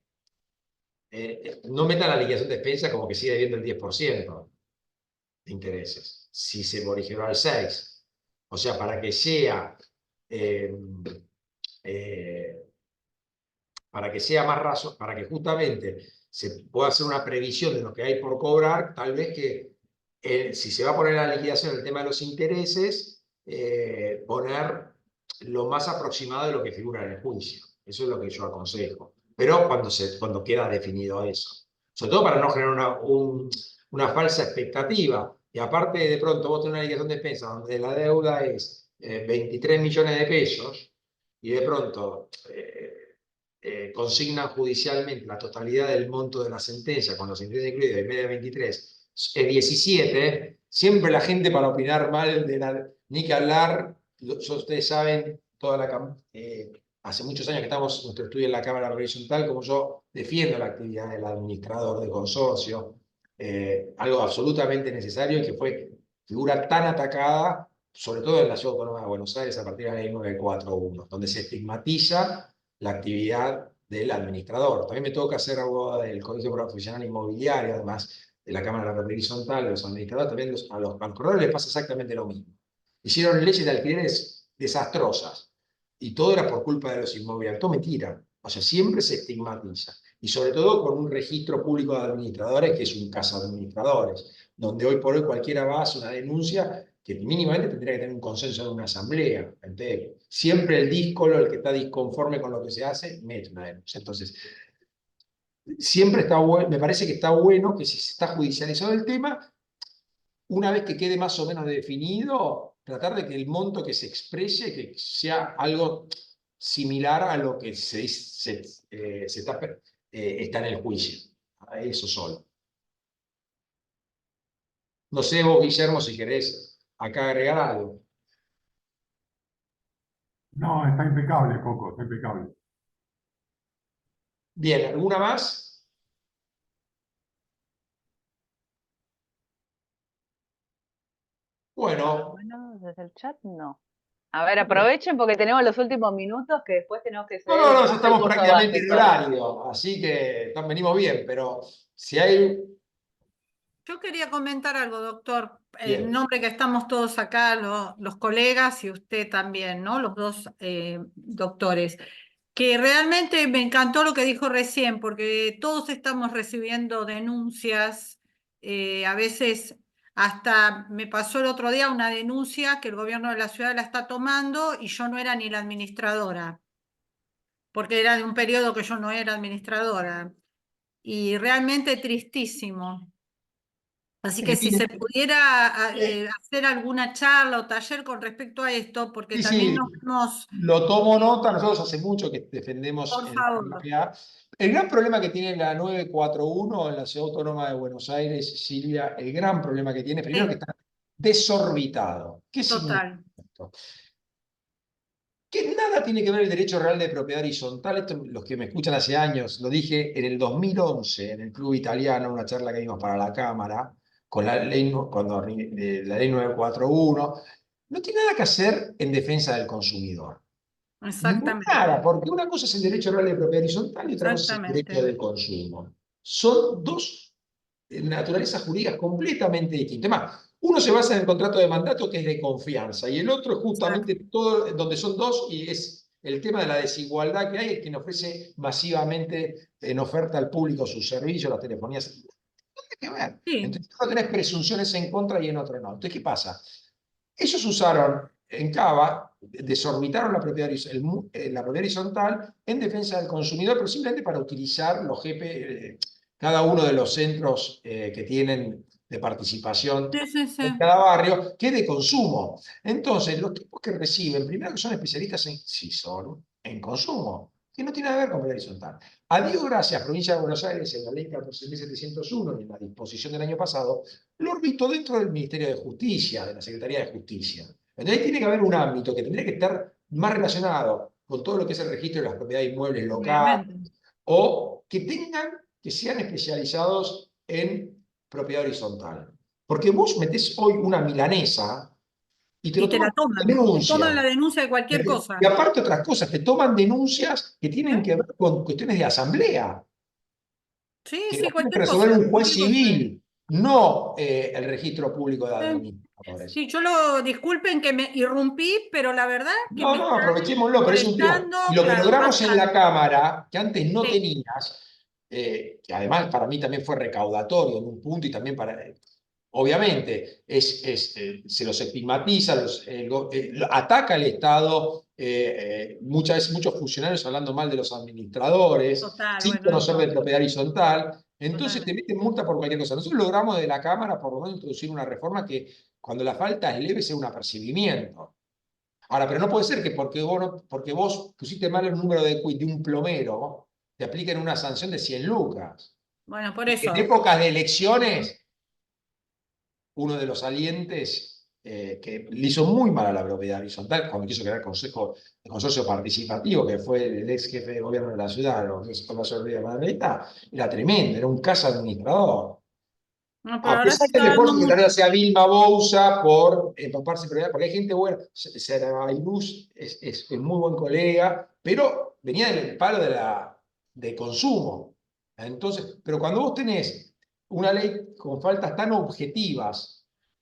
no metan la liquidación de expensas como que sigue debiendo el 10% de intereses, si se originó al 6%. O sea, para que sea para que sea más razón, para que justamente se pueda hacer una previsión de lo que hay por cobrar, tal vez que si se va a poner en la liquidación el tema de los intereses, poner lo más aproximado de lo que figura en el juicio. Eso es lo que yo aconsejo. Pero cuando queda definido eso. Sobre todo para no generar una falsa expectativa. Y aparte, de pronto, vos tenés una liquidación de expensas donde la deuda es 23 millones de pesos y de pronto consignan judicialmente la totalidad del monto de la sentencia con los intereses incluidos en vez de 23 es 17, siempre la gente para opinar mal ni que hablar, ustedes saben, hace muchos años que estamos nuestro estudio en la Cámara Horizontal, como yo defiendo la actividad del administrador de consorcio, algo absolutamente necesario y que fue figura tan atacada, sobre todo en la Ciudad Autónoma de Buenos Aires a partir de la ley 941, donde se estigmatiza la actividad del administrador. También me toca ser abogado del Colegio Profesional Inmobiliario, además de la Cámara Horizontal, de los administradores, también a los corredores les pasa exactamente lo mismo. Hicieron leyes de alquileres desastrosas y todo era por culpa de los inmobiliarios. Todo mentira. O sea, siempre se estigmatiza. Y sobre todo con un registro público de administradores, que es un caso de administradores, donde hoy por hoy cualquiera va a hacer una denuncia que mínimamente tendría que tener un consenso de una asamblea. Entonces, siempre el díscolo, el que está disconforme con lo que se hace, mete una denuncia. Entonces, siempre está bueno, me parece que está bueno que si se está judicializado el tema, una vez que quede más o menos definido, tratar de que el monto que se exprese que sea algo similar a lo que está en el juicio. A eso solo. No sé vos, Guillermo, si querés acá agregar algo. No, está impecable, Coco, está impecable. Bien, ¿alguna más? Bueno. Bueno, desde el chat no. A ver, aprovechen porque tenemos los últimos minutos que después tenemos que seguir No, con ya más estamos recursos prácticamente en básicos. horario, así que venimos bien, pero si hay... Yo quería comentar algo, doctor, Bien. en nombre que estamos todos acá, los colegas y usted también, ¿no? Los dos doctores. que realmente me encantó lo que dijo recién, porque todos estamos recibiendo denuncias, a veces hasta me pasó el otro día una denuncia que el gobierno de la ciudad la está tomando y yo no era ni la administradora, porque era de un periodo que yo no era administradora, y realmente tristísimo. Así que si se pudiera hacer alguna charla o taller con respecto a esto, porque Sí, también sí, nos vemos, lo tomo nota. Nosotros hace mucho que defendemos por en la favor, RPA. El gran problema que tiene la 941 en la Ciudad Autónoma de Buenos Aires, Silvia, el gran problema que tiene, primero que está desorbitado. ¿Qué significa total. esto? Que nada tiene que ver el derecho real de propiedad horizontal. Esto, los que me escuchan hace años, lo dije en el 2011 en el Club Italiano, una charla que dimos para la Cámara, con la ley, la ley 941. No tiene nada que hacer en defensa del consumidor. Nada, Exactamente, porque una cosa es el derecho real de propiedad horizontal y otra cosa es el derecho exactamente. del consumo. Son dos naturalezas jurídicas completamente distintas. Además, uno se basa en el contrato de mandato, que es de confianza, y el otro es justamente todo donde son dos, y es el tema de la desigualdad que hay, es quien ofrece masivamente en oferta al público sus servicios, las telefonías. No tiene que ver. Sí, Entonces, uno tenés presunciones en contra y en otro no. Entonces, ¿qué pasa? Ellos usaron en Cava, desorbitaron la propiedad horizontal en defensa del consumidor, pero simplemente para utilizar los GP, cada uno de los centros que tienen de participación sí, sí, sí. en cada barrio, que es de consumo. Entonces, los tipos que reciben, primero que son especialistas sí son en consumo, que no tiene nada que ver con propiedad horizontal. A Dios gracias, Provincia de Buenos Aires, en la ley 14.701 y en la disposición del año pasado, lo orbitó dentro del Ministerio de Justicia, de la Secretaría de Justicia. Entonces tiene que haber un ámbito que tendría que estar más relacionado con todo lo que es el registro de las propiedades inmuebles locales, Obviamente. o que sean especializados en propiedad horizontal. Porque vos metés hoy una milanesa y te lo Y te toman la como toman. Te toman la denuncia. denuncia de cualquier cosa. Y aparte otras cosas, te toman denuncias que tienen ¿Eh? que ver con cuestiones de asamblea, Sí, que sí, las tiene que cualquier resolver cosa. un juez Cualquier cosa. civil, no el registro público de Sí, administradores. sí, yo lo disculpen que me irrumpí, pero la verdad que No, me no, están aprovechémoslo, pero es un tema. molestando, Y lo que claro, logramos en la bastante. Cámara, que antes no Sí, tenías, que además para mí también fue recaudatorio en un punto y también para. Obviamente, se los estigmatiza, ataca al Estado, muchas veces muchos funcionarios hablando mal de los administradores, total, sin bueno, conocer de eso, propiedad horizontal. Entonces te totalmente. meten multa por cualquier cosa. Nosotros logramos de la Cámara por lo menos introducir una reforma que cuando la falta es leve sea un apercibimiento. Ahora, pero no puede ser que porque vos pusiste mal el número de quit de un plomero, te apliquen una sanción de 100 lucas. Bueno, por En eso. épocas de elecciones, uno de los salientes que le hizo muy mal a la propiedad horizontal cuando quiso crear el consorcio participativo, que fue el ex jefe de gobierno de la ciudad, de Margarita, era tremendo, era un casa administrador. No, pero A ahora se pesar del está dando esfuerzo que mucho. también hacía Vilma Bouza por empaparse de propiedad, porque hay gente buena, Sarabailuz es muy buen colega, pero venía del palo de consumo. Entonces, pero cuando vos tenés una ley con faltas tan objetivas,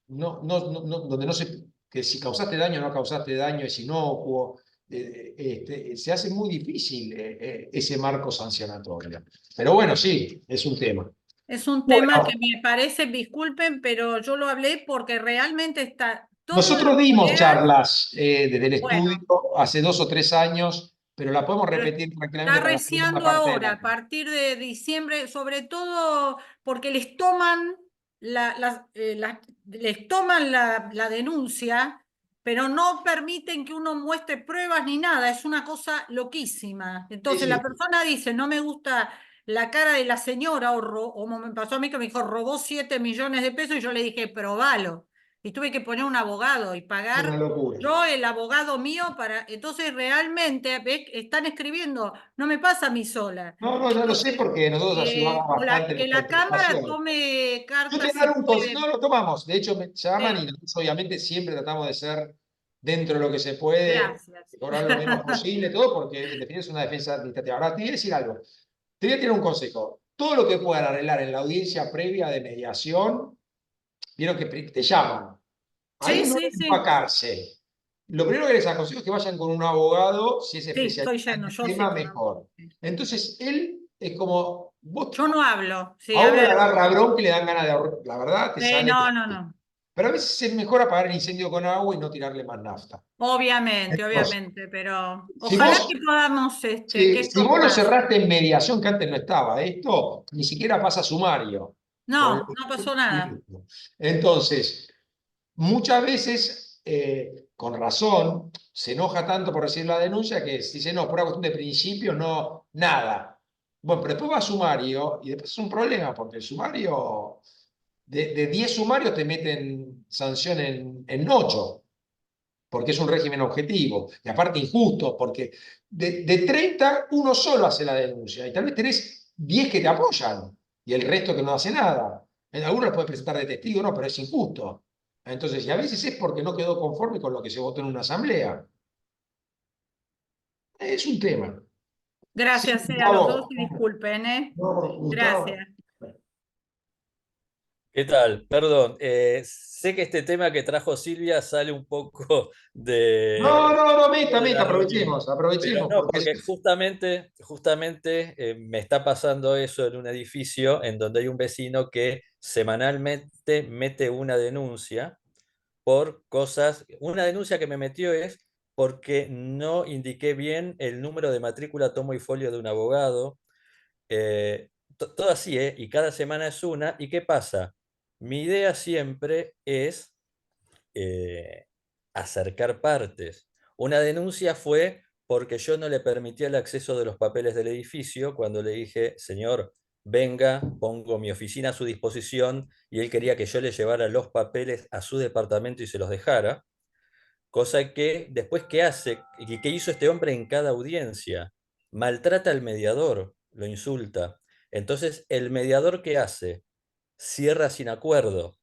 donde no se, que si causaste daño o no causaste daño es inocuo, se hace muy difícil ese marco sancionatorio. Pero bueno, sí, es un tema. Es un tema que Bueno, me parece, disculpen, pero yo lo hablé porque realmente está todos los nosotros dimos colegas, charlas desde el bueno, estudio hace 2 o 3 años, pero la podemos pero repetir está tranquilamente para la segunda reciando parte del ahora, a año. partir de diciembre, sobre todo porque les toman les toman la denuncia, pero no permiten que uno muestre pruebas ni nada, es una cosa loquísima. Sí, Entonces la sí. persona dice, no me gusta la cara de la señora, o como me pasó a mí que me dijo, robó 7 millones de pesos, y yo le dije, probalo. Y tuve que poner un abogado y Es una pagar locura. yo, el abogado mío, para. Entonces, realmente, ¿ves? Están escribiendo, no me pasa a mí sola. No, no, ya lo sé Entonces, porque nosotros ayudamos bastante en que la la Cámara contestación. tome Yo te cartas si daré puede. no lo tomamos. De hecho, me llaman y Sí, nosotros obviamente siempre tratamos de ser dentro de lo que se puede, gracias. cobrar lo menos posible, todo porque en definitiva es una defensa administrativa. Ahora, te voy a decir algo. Te voy a tirar un consejo. Todo lo que puedan arreglar en la audiencia previa de mediación, vieron que te llaman. Sí, Ahí no sí, es sí. empacarse. lo primero que les aconsejo es que vayan con un abogado, si es Sí, estoy especialista en yendo, el yo sí tema, con mejor. Entonces, él es como, vos, Yo no hablo, sí, a uno habla le el agarra abogado. bronca y le dan ganas de ahorrar. La verdad, te sale. No, no, no. Pero a veces es mejor apagar el incendio con agua y no tirarle más nafta. Obviamente, Entonces, obviamente, pero si ojalá vos, que podamos que si esto vos lo pase. cerraste en mediación, que antes no estaba esto, ni siquiera pasa sumario. Con No, no pasó nada. Entonces, muchas veces, con razón, se enoja tanto por recibir la denuncia que dice, no, por una cuestión de principio, no, nada. Bueno, pero después va a sumario y después es un problema, porque el sumario, de 10 sumarios te meten sanción en 8, porque es un régimen objetivo. Y aparte injusto, porque de 30, uno solo hace la denuncia y tal vez tenés 10 que te apoyan y el resto que no hace nada. En algunos los puedes presentar de testigo, no, pero es injusto. Entonces, y a veces es porque no quedó conforme con lo que se votó en una asamblea. Es un tema. Sí, Gracias a los dos Gustavo. y disculpen, ¿eh? No, Gustavo. Gracias. ¿Qué tal? Perdón, sé que este tema que trajo Silvia sale un poco No, meta, de la reunión, aprovechemos, pero aprovechemos, no, porque porque justamente me está pasando eso en un edificio en donde hay un vecino que semanalmente mete una denuncia por cosas. Una denuncia que me metió es porque no indiqué bien el número de matrícula, tomo y folio de un abogado. Todo así, ¿eh? Y cada semana es una. ¿Y qué pasa? Mi idea siempre es eh, acercar partes. Una denuncia fue porque yo no le permití el acceso de los papeles del edificio cuando le dije, señor, venga, pongo mi oficina a su disposición, y él quería que yo le llevara los papeles a su departamento y se los dejara. Cosa que después, ¿qué hace? ¿Y qué hizo este hombre en cada audiencia? Maltrata al mediador, lo insulta. Entonces, ¿el mediador qué hace? Cierra sin acuerdo.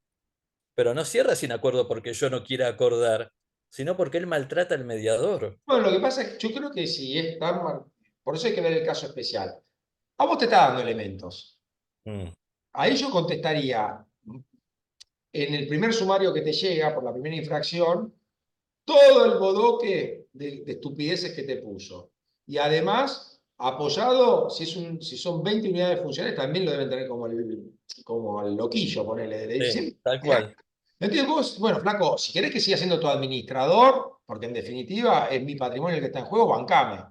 Pero no cierra sin acuerdo porque yo no quiera acordar, sino porque él maltrata al mediador. bueno, lo que pasa es que yo creo que si es tan por eso hay que ver el caso especial. A vos te está dando elementos. Mm, Ahí yo contestaría, en el primer sumario que te llega por la primera infracción, todo el bodoque de estupideces que te puso. Y además, apoyado, si son 20 unidades funcionales, también lo deben tener como el loquillo, ponele. sí, tal cual. Entonces vos, bueno, flaco, si querés que siga siendo tu administrador, porque en definitiva es mi patrimonio el que está en juego, bancame.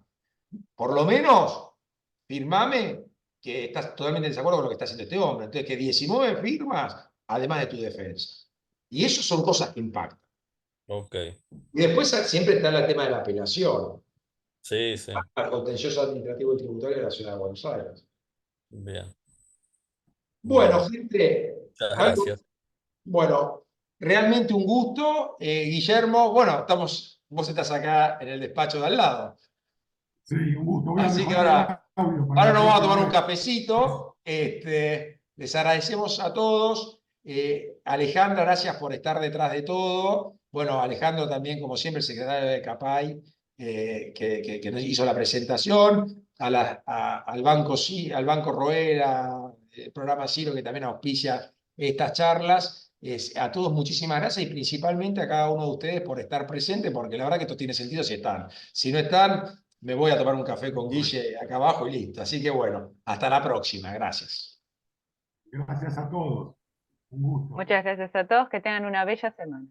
Por lo menos, firmame que estás totalmente en desacuerdo con lo que está haciendo este hombre. Entonces, que 19 firmas, además de tu defensa. Y eso son cosas que impactan. Ok. Y después siempre está el tema de la apelación Sí, sí. al contencioso administrativo y tributario de la Ciudad de Buenos Aires. Bien. Bueno, Bueno, gente, muchas gracias. bueno, realmente un gusto. Guillermo, bueno, vos estás acá en el despacho de al lado. Sí, un gusto. Voy a Así que mejorar el audio para ahora la nos vamos a tomar próxima un vez. cafecito. Les agradecemos a todos. Alejandra, gracias por estar detrás de todo. Bueno, Alejandro también, como siempre, el secretario de CAPAI, que nos hizo la presentación. Al Banco al Banco Roera, el programa Ciro, que también auspicia estas charlas. A todos muchísimas gracias y principalmente a cada uno de ustedes por estar presente, porque la verdad que esto tiene sentido si están. Si no están, me voy a tomar un café con Guille acá abajo y listo. Así que bueno, hasta la próxima. Gracias. Gracias a todos. Un gusto. Muchas gracias a todos, que tengan una bella semana.